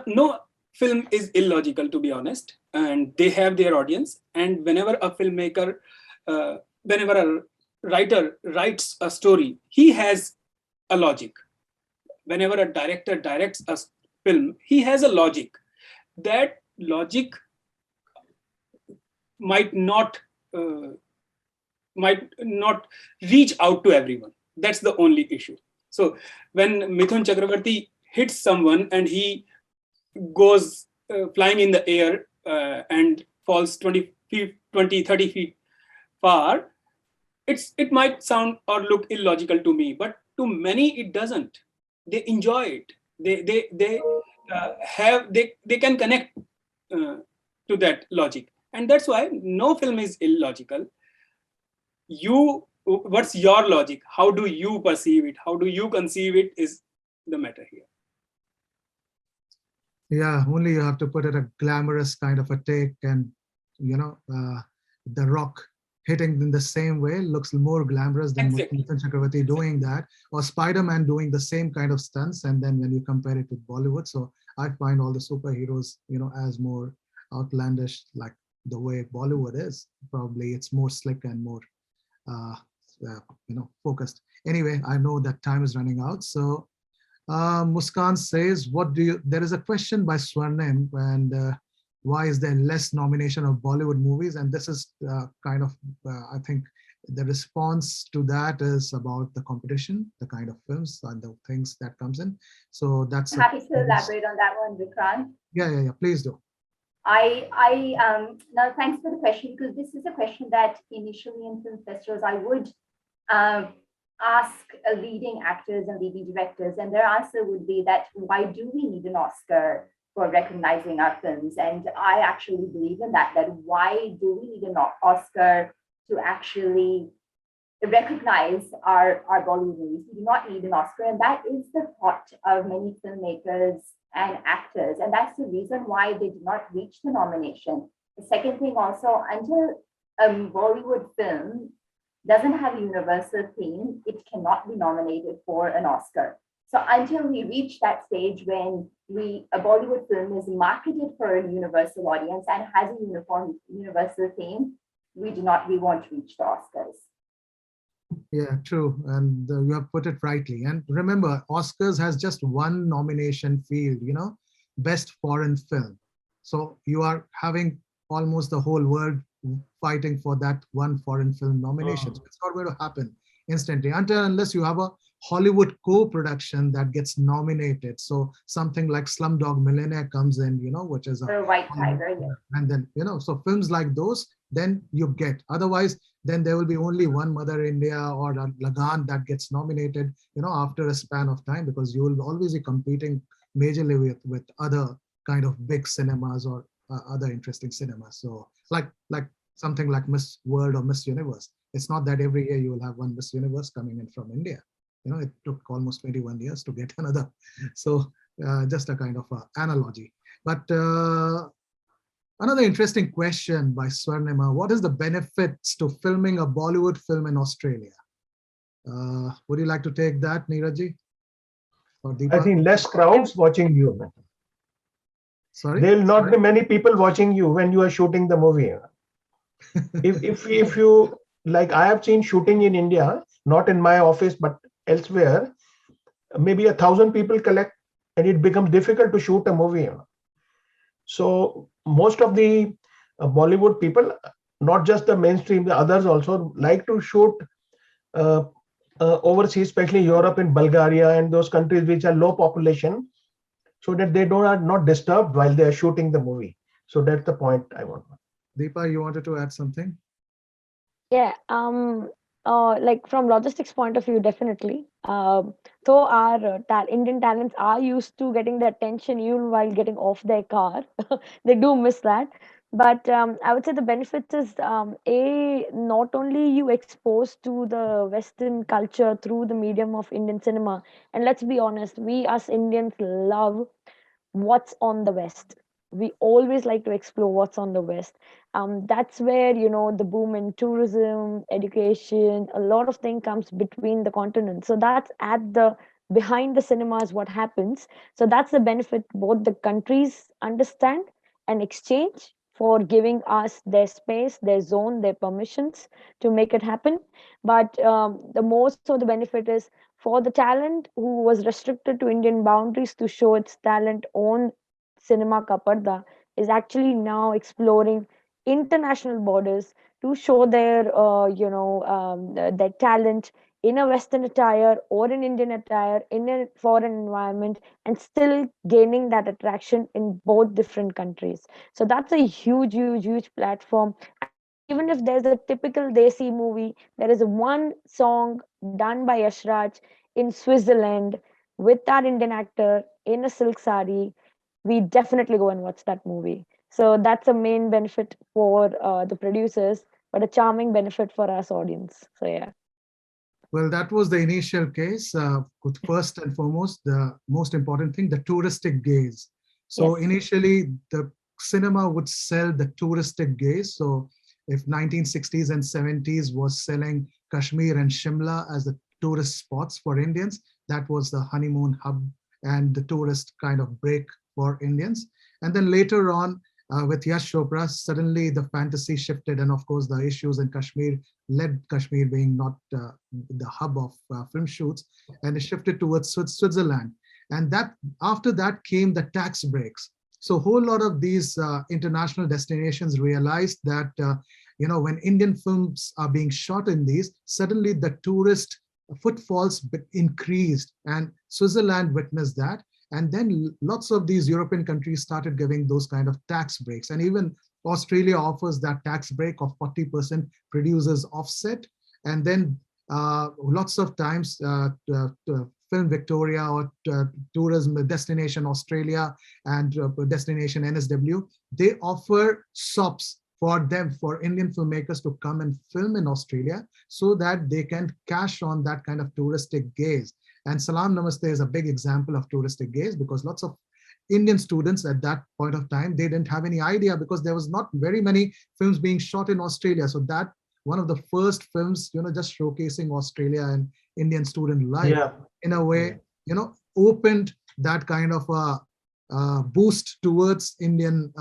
No film is illogical, to be honest. And they have their audience. And whenever a filmmaker, whenever a writer writes a story, he has a logic. Whenever a director directs a film, he has a logic. That logic might not reach out to everyone. That's the only issue. So when Mithun Chakravarti hits someone and he goes flying in the air and falls 20, 30 feet far, it might sound or look illogical to me, but to many it doesn't. They enjoy it. They can connect to that logic, and that's why no film is illogical. What's your logic? How do you perceive it? How do you conceive it is the matter here. Yeah, only you have to put it a glamorous kind of a take, and The Rock hitting in the same way looks more glamorous than Mithun Chakravarti doing that, or Spider-Man doing the same kind of stunts. And then when you compare it with Bollywood, so I find all the superheroes, as more outlandish, like the way Bollywood is. Probably it's more slick and more focused. Anyway, I know that time is running out. So Muskan says, there is a question by Swarnim, and why is there less nomination of Bollywood movies? And this is I think the response to that is about the competition, the kind of films and the things that comes in. So that's I'm happy to elaborate on that one, Vikrant. Yeah, please do. No, thanks for the question, because this is a question that initially in film festivals I would ask leading actors and leading directors, and their answer would be that why do we need an Oscar for recognizing our films? And I actually believe in that, that why do we need an Oscar to actually recognize our Bollywood movies? We do not need an Oscar. And that is the thought of many filmmakers and actors. And that's the reason why they did not reach the nomination. The second thing also, until a Bollywood film doesn't have a universal theme, it cannot be nominated for an Oscar. So until we reach that stage when a Bollywood film is marketed for a universal audience and has a universal theme, we won't reach the Oscars. Yeah, true. And you have put it rightly. And remember, Oscars has just one nomination field, best foreign film. So you are having almost the whole world fighting for that one foreign film nomination. So it's not going to happen instantly unless you have a Hollywood co-production that gets nominated. So something like Slumdog Millionaire comes in, which is a White Tiger. Yeah. And then, so films like those, then you get. Otherwise, then there will be only one Mother India or Lagan that gets nominated, after a span of time, because you will always be competing majorly with other kind of big cinemas or other interesting cinemas. So like something like Miss World or Miss Universe. It's not that every year you will have one Miss Universe coming in from India. It took almost 21 years to get another. So just a kind of analogy. But another interesting question by Swarnima: what is the benefits to filming a Bollywood film in Australia? Would you like to take that, Neeraj? Or Deepa? I think less crowds watching you. Sorry? There will not be many people watching you when you are shooting the movie. If you, like, I have seen shooting in India, not in my office, but elsewhere, maybe 1,000 people collect and it becomes difficult to shoot a movie. So most of the Bollywood people, not just the mainstream, the others also like to shoot overseas, especially Europe and Bulgaria and those countries which are low population, so that they are not disturbed while they are shooting the movie. So that's the point I want. Deepa, you wanted to add something? Yeah, like from logistics point of view, definitely. Though our Indian talents are used to getting the attention even while getting off their car, they do miss that. But I would say the benefits is not only you exposed to the Western culture through the medium of Indian cinema, and let's be honest, we as Indians love what's on the West. We always like to explore what's on the West. That's where the boom in tourism, education, a lot of things comes between the continents. So that's at the behind the cinemas what happens. So that's the benefit both the countries understand and exchange for giving us their space, their zone, their permissions to make it happen. But the most of the benefit is for the talent who was restricted to Indian boundaries to show its talent on Cinema Ka Parda is actually now exploring international borders to show their their talent in a Western attire or an Indian attire in a foreign environment, and still gaining that attraction in both different countries. So that's a huge platform. Even if there's a typical Desi movie, there is one song done by Yashraj in Switzerland with that Indian actor in a silk sari, we definitely go and watch that movie. So that's a main benefit for the producers, but a charming benefit for us audience. So yeah. Well, that was the initial case. First and foremost, the most important thing, the touristic gaze. So Yes. initially, the cinema would sell the touristic gaze. So if 1960s and 70s was selling Kashmir and Shimla as the tourist spots for Indians, that was the honeymoon hub and the tourist kind of break for Indians. And then later on, with Yash Chopra, suddenly the fantasy shifted, and of course the issues in Kashmir led Kashmir being not the hub of film shoots, and it shifted towards Switzerland. And that after that came the tax breaks. So a whole lot of these international destinations realized that when Indian films are being shot in these, suddenly the tourist footfalls increased, and Switzerland witnessed that. And then lots of these European countries started giving those kind of tax breaks. And even Australia offers that tax break of 40% producers offset. And then lots of times Film Victoria or Tourism Destination Australia and Destination NSW, they offer SOPs for them, for Indian filmmakers to come and film in Australia so that they can cash on that kind of touristic gaze. And Salam Namaste is a big example of touristic gaze, because lots of Indian students at that point of time, they didn't have any idea, because there was not very many films being shot in Australia. So that one of the first films, just showcasing Australia and Indian student life, Yeah. in a way, opened that kind of a boost towards Indian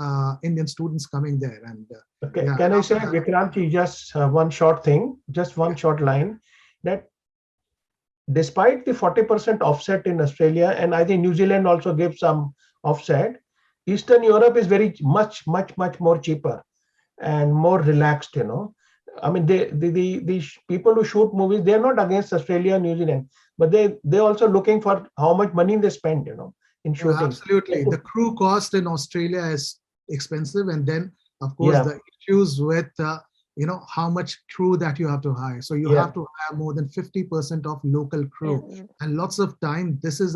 students coming there. And Okay. yeah, Can I after say, that- Vikrantji, just one short thing, just one short line, that despite the 40% offset in Australia, and I think New Zealand also gives some offset, Eastern Europe is very much more cheaper and more relaxed. I mean, the people who shoot movies, they're not against Australia and New Zealand, but they're also looking for how much money they spend, in shooting. Absolutely. The crew cost in Australia is expensive. And then, of course, Yeah. the issues with, how much crew that you have to hire. So you Yeah. have to hire more than 50% of local crew. Yeah. And lots of time, this is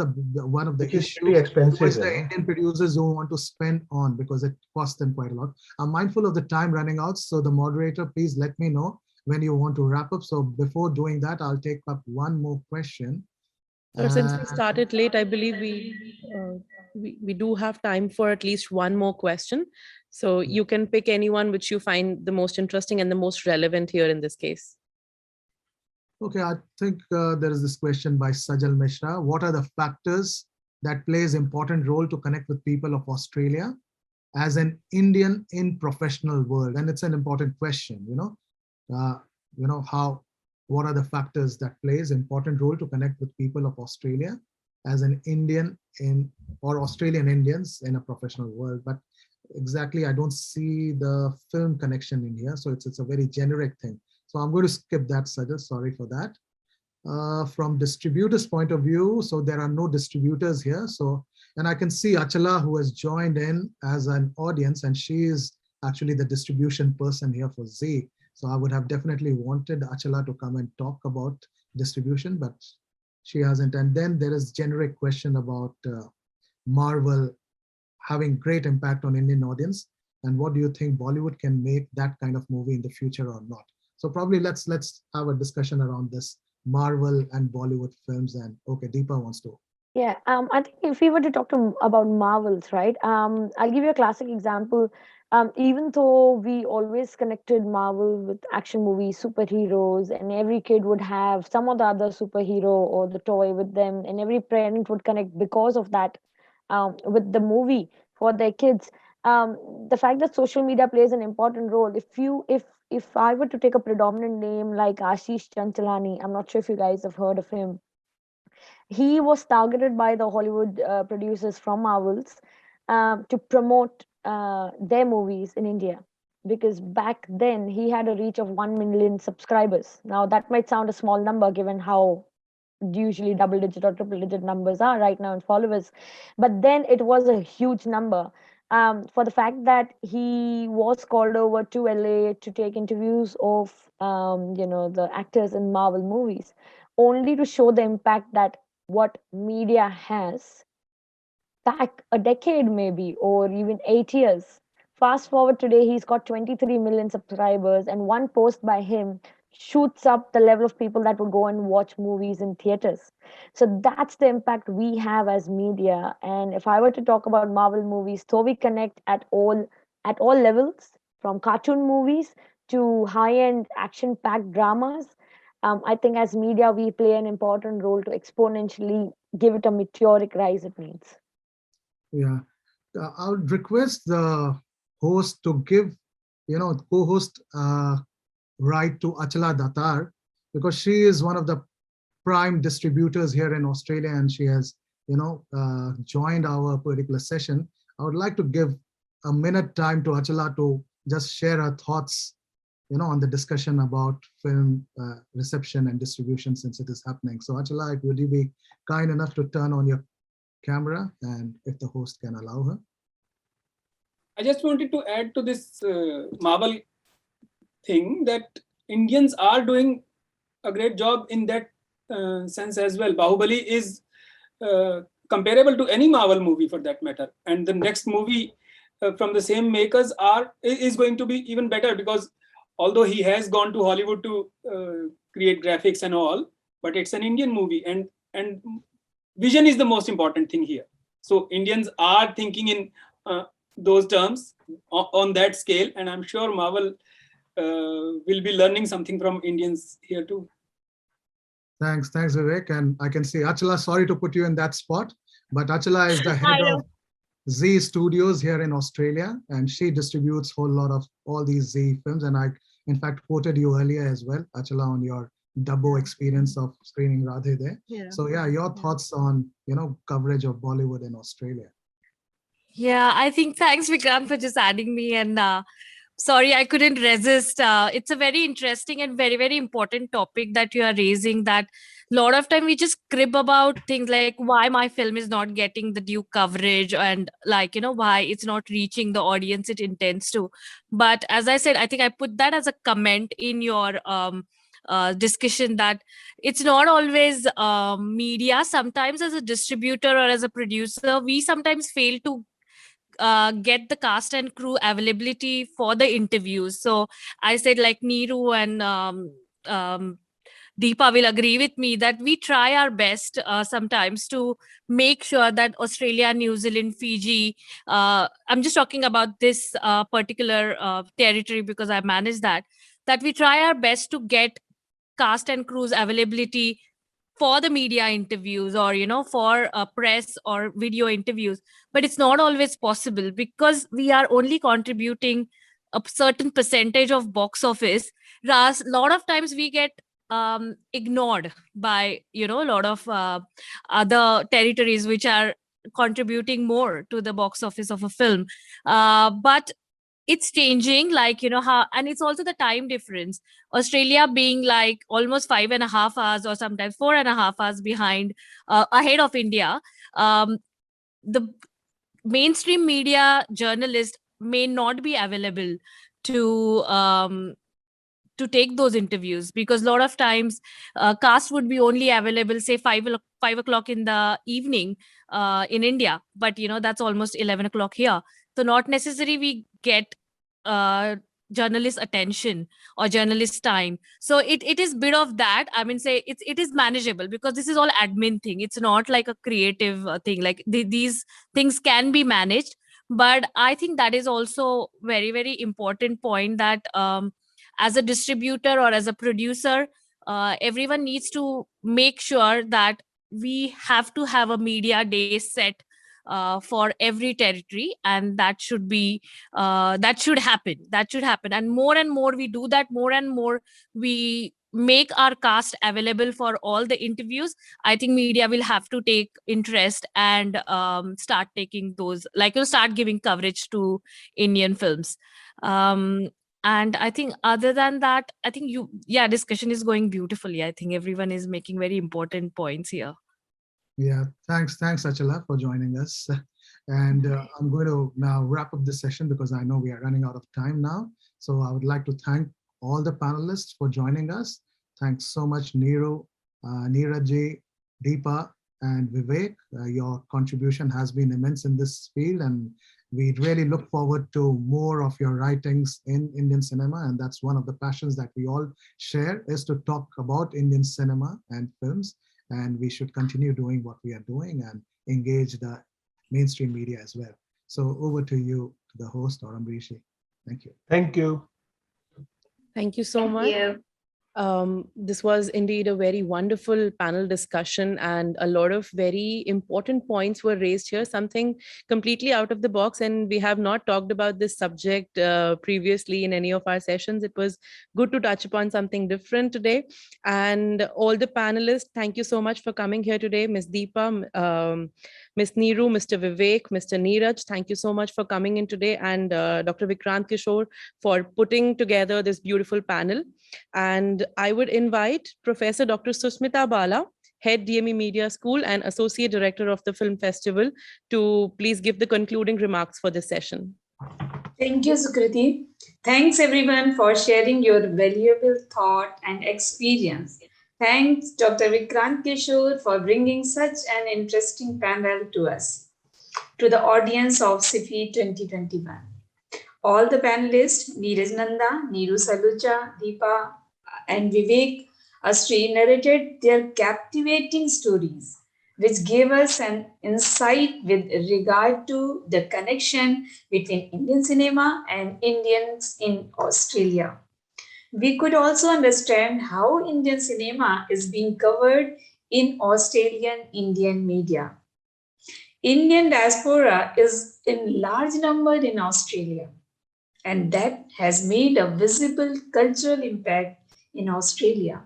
one of the Which is issues pretty expensive. which the Indian producers don't want to spend on, because it costs them quite a lot. I'm mindful of the time running out. So the moderator, please let me know when you want to wrap up. So before doing that, I'll take up one more question. Since we And- started late, I believe we do have time for at least one more question. So you can pick anyone which you find the most interesting and the most relevant here in this case. Okay, I think there is this question by Sajal Mishra. What are the factors that plays important role to connect with people of Australia as an Indian in professional world? And it's an important question, what are the factors that plays important role to connect with people of Australia as an Indian or Australian Indians in a professional world? But exactly, I don't see the film connection in here. So it's a very generic thing. So I'm going to skip that, Sajal. Sorry for that. From distributors' point of view, so there are no distributors here. So, and I can see Achala, who has joined in as an audience, and she is actually the distribution person here for Z. So I would have definitely wanted Achala to come and talk about distribution, but she hasn't. And then there is generic question about Marvel having great impact on Indian audience. And what do you think Bollywood can make that kind of movie in the future or not? So probably let's have a discussion around this Marvel and Bollywood films. And okay, Deepa wants to. Yeah, I think if we were to talk about Marvels, right? I'll give you a classic example. Even though we always connected Marvel with action movies, superheroes, and every kid would have some or the other superhero or the toy with them, and every parent would connect because of that with the movie for their kids. The fact that social media plays an important role. If I were to take a predominant name like Ashish Chanchalani, I'm not sure if you guys have heard of him. He was targeted by the Hollywood producers from Marvels to promote their movies in India, because back then he had a reach of 1 million subscribers. Now that might sound a small number given how usually double digit or triple digit numbers are right now in followers, but then it was a huge number. For the fact that he was called over to LA to take interviews of the actors in Marvel movies, only to show the impact that what media has back a decade maybe, or even 8 years. Fast forward today, he's got 23 million subscribers, and one post by him shoots up the level of people that would go and watch movies in theaters. So that's the impact we have as media. And if I were to talk about Marvel movies, so we connect at all levels, from cartoon movies to high-end action-packed dramas. I think as media, we play an important role to exponentially give it a meteoric rise it needs. Yeah, I would request the host to give, co-host right to Achala Datar, because she is one of the prime distributors here in Australia, and she has, joined our particular session. I would like to give a minute time to Achala to just share her thoughts, on the discussion about film reception and distribution, since it is happening. So Achala, would you be kind enough to turn on your camera, and if the host can allow her? I just wanted to add to this Marvel thing that Indians are doing a great job in that sense as well. Bahubali is comparable to any Marvel movie for that matter. And the next movie from the same makers is going to be even better, because although he has gone to Hollywood to create graphics and all, but it's an Indian movie, and vision is the most important thing here. So Indians are thinking in those terms on that scale, and I'm sure Marvel will be learning something from Indians here too. Thanks, Vivek. And I can see Achala, sorry to put you in that spot, but Achala is the head of Z Studios here in Australia, and she distributes a whole lot of all these Z films. And I, in fact, quoted you earlier as well, Achala, on your Dubbo experience of screening Radhe there. Yeah. So yeah, your thoughts on, coverage of Bollywood in Australia. Yeah, I think thanks, Vikrant, for just adding me. And sorry, I couldn't resist. It's a very interesting and very, very important topic that you are raising, that a lot of time we just crib about things like why my film is not getting the due coverage, and why it's not reaching the audience it intends to. But as I said, I think I put that as a comment in your discussion, that it's not always media. Sometimes as a distributor or as a producer, we sometimes fail to get the cast and crew availability for the interviews. So I said, like, Neeru and Deepa will agree with me that we try our best sometimes to make sure that Australia, New Zealand, Fiji, I'm just talking about this particular territory because I manage that we try our best to get cast and crew's availability for the media interviews, or for press or video interviews. But it's not always possible because we are only contributing a certain percentage of box office. A lot of times we get ignored by a lot of other territories which are contributing more to the box office of a film. But it's changing, how, and it's also the time difference. Australia being like almost 5.5 hours or sometimes 4.5 hours behind, ahead of India. The mainstream media journalists may not be available to take those interviews, because a lot of times cast would be only available, say 5 o'clock in the evening in India, but that's almost 11 o'clock here. So not necessarily we get journalist attention or journalist time. So it is bit of that. I mean, say it is manageable because this is all admin thing. It's not like a creative thing. Like these things can be managed. But I think that is also very, very important point, that as a distributor or as a producer, everyone needs to make sure that we have to have a media day set for every territory, and that should happen. And more we do that, more and more we make our cast available for all the interviews. I think media will have to take interest and start taking those, start giving coverage to Indian films. And I think other than that, I think discussion is going beautifully. I think everyone is making very important points here. Yeah, thanks Achala for joining us. And I'm going to now wrap up this session because I know we are running out of time now. So I would like to thank all the panelists for joining us. Thanks so much, Neeru, Neeraj, Deepa, and Vivek. Your contribution has been immense in this field, and we really look forward to more of your writings in Indian cinema. And that's one of the passions that we all share, is to talk about Indian cinema and films. And we should continue doing what we are doing and engage the mainstream media as well. So over to you, the host, or Amrishi. Thank you. Thank you. Thank you so much. Thank you. This was indeed a very wonderful panel discussion, and a lot of very important points were raised here, something completely out of the box, and we have not talked about this subject previously in any of our sessions. It was good to touch upon something different today. And all the panelists, thank you so much for coming here today. Ms. Deepa, Ms. Neeru, Mr. Vivek, Mr. Neeraj, thank you so much for coming in today, and Dr. Vikrant Kishore for putting together this beautiful panel. And I would invite Professor Dr. Susmita Bala, Head DME Media School and Associate Director of the Film Festival, to please give the concluding remarks for this session. Thank you, Sukriti. Thanks everyone for sharing your valuable thought and experience. Thanks, Dr. Vikrant Kishore, for bringing such an interesting panel to us, to the audience of SIFI 2021. All the panelists, Neeraj Nanda, Neeru Saluja, Deepa, and Vivek Astri narrated their captivating stories, which gave us an insight with regard to the connection between Indian cinema and Indians in Australia. We could also understand how Indian cinema is being covered in Australian Indian media. Indian diaspora is in large number in Australia, and that has made a visible cultural impact in Australia.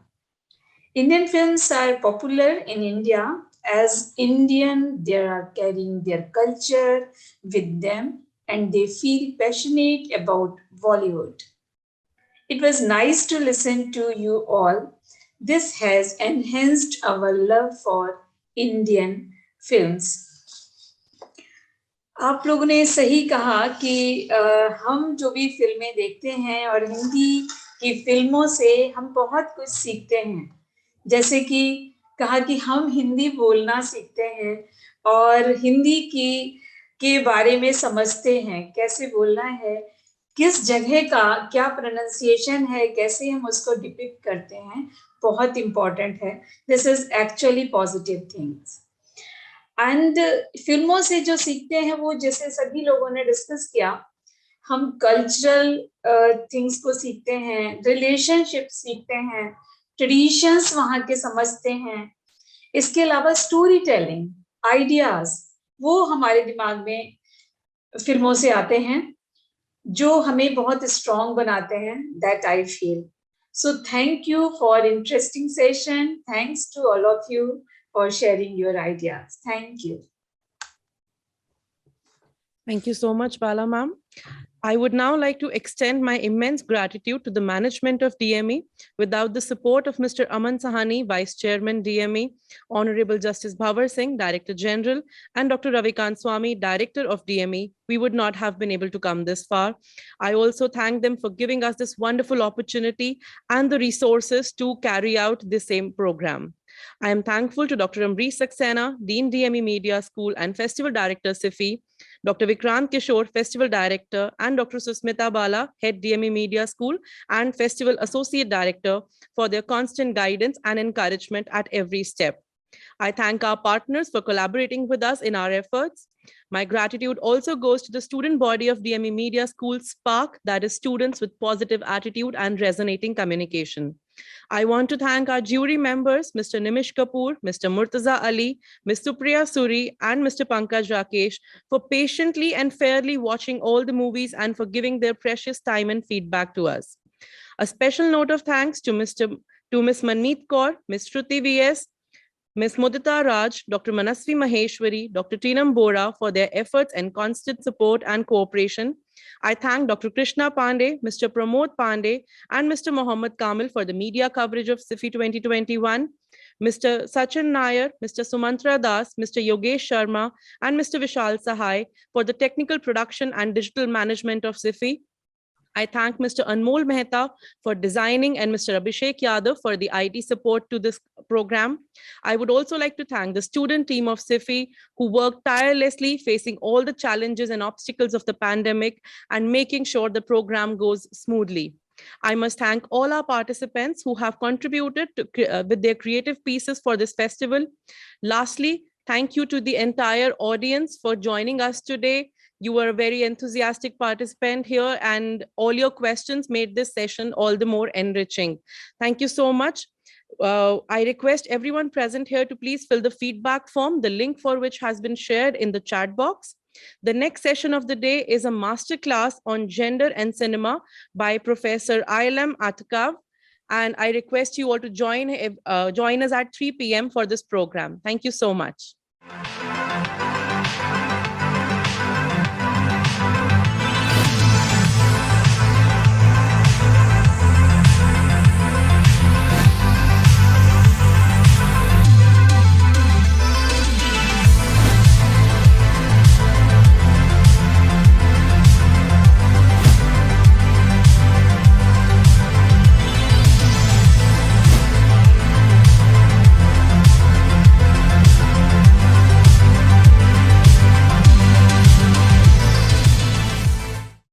Indian films are popular in India as Indian, they are carrying their culture with them and they feel passionate about Bollywood. It was nice to listen to you all. This has enhanced our love for Indian films. आप लोगों ने सही कहा कि हम जो भी फिल्में देखते हैं और हिंदी की फिल्मों से हम बहुत कुछ सीखते हैं, जैसे कि कहा कि हम हिंदी बोलना सीखते हैं और हिंदी के बारे में समझते हैं, कैसे बोलना है, किस जगह का क्या प्रोनाउंसिएशन है, कैसे हम उसको डिपिक्ट करते हैं, बहुत इंपॉर्टेंट है. This is actually positive things. And फिल्मों से जो सीखते हैं वो जैसे सभी लोगों ने डिस्कस किया, हम कल्चरल थिंग्स को सीखते हैं, रिलेशनशिप सीखते हैं, ट्रेडिशंस वहाँ के समझते हैं. इसके अलावा स्टोरी टेलिंग, आइडियाज वो हमारे दिमाग में फिल्मों से आते हैं जो हमें बहुत स्ट्रॉन्ग बनाते हैं. That I feel. So thank you for interesting session. Thanks to all of you for sharing your ideas. Thank you. Thank you so much, Bala ma'am. I would now like to extend my immense gratitude to the management of DME. Without the support of Mr. Aman Sahani, Vice Chairman DME, Honorable Justice Bhavar Singh, Director General, and Dr. Ravikant Swami, Director of DME, we would not have been able to come this far. I also thank them for giving us this wonderful opportunity and the resources to carry out the same program. I am thankful to Dr. Amrish Saxena, Dean DME Media School and Festival Director SIFI, Dr. Vikrant Kishore, Festival Director, and Dr. Susmita Bala, Head DME Media School and Festival Associate Director, for their constant guidance and encouragement at every step. I thank our partners for collaborating with us in our efforts. My gratitude also goes to the student body of DME Media School, SPARK, that is students with positive attitude and resonating communication. I want to thank our jury members, Mr. Nimish Kapoor, Mr. Murtaza Ali, Ms. Supriya Suri, and Mr. Pankaj Rakesh for patiently and fairly watching all the movies and for giving their precious time and feedback to us. A special note of thanks to Ms. Manmeet Kaur, Ms. Shruti VS, Ms. Mudita Raj, Dr. Manasvi Maheshwari, Dr. Teenam Bora for their efforts and constant support and cooperation. I thank Dr. Krishna Pandey, Mr. Pramod Pandey, and Mr. Mohammad Kamil for the media coverage of SIFI 2021, Mr. Sachin Nair, Mr. Sumantra Das, Mr. Yogesh Sharma, and Mr. Vishal Sahai for the technical production and digital management of SIFI. I thank Mr. Anmol Mehta for designing and Mr. Abhishek Yadav for the IT support to this program. I would also like to thank the student team of SIFI who worked tirelessly facing all the challenges and obstacles of the pandemic and making sure the program goes smoothly. I must thank all our participants who have contributed with their creative pieces for this festival. Lastly, thank you to the entire audience for joining us today. You were a very enthusiastic participant here and all your questions made this session all the more enriching. Thank you so much. I request everyone present here to please fill the feedback form, the link for which has been shared in the chat box. The next session of the day is a masterclass on gender and cinema by Professor Ailam Atakav. And I request you all to join us at 3 p.m. for this program. Thank you so much.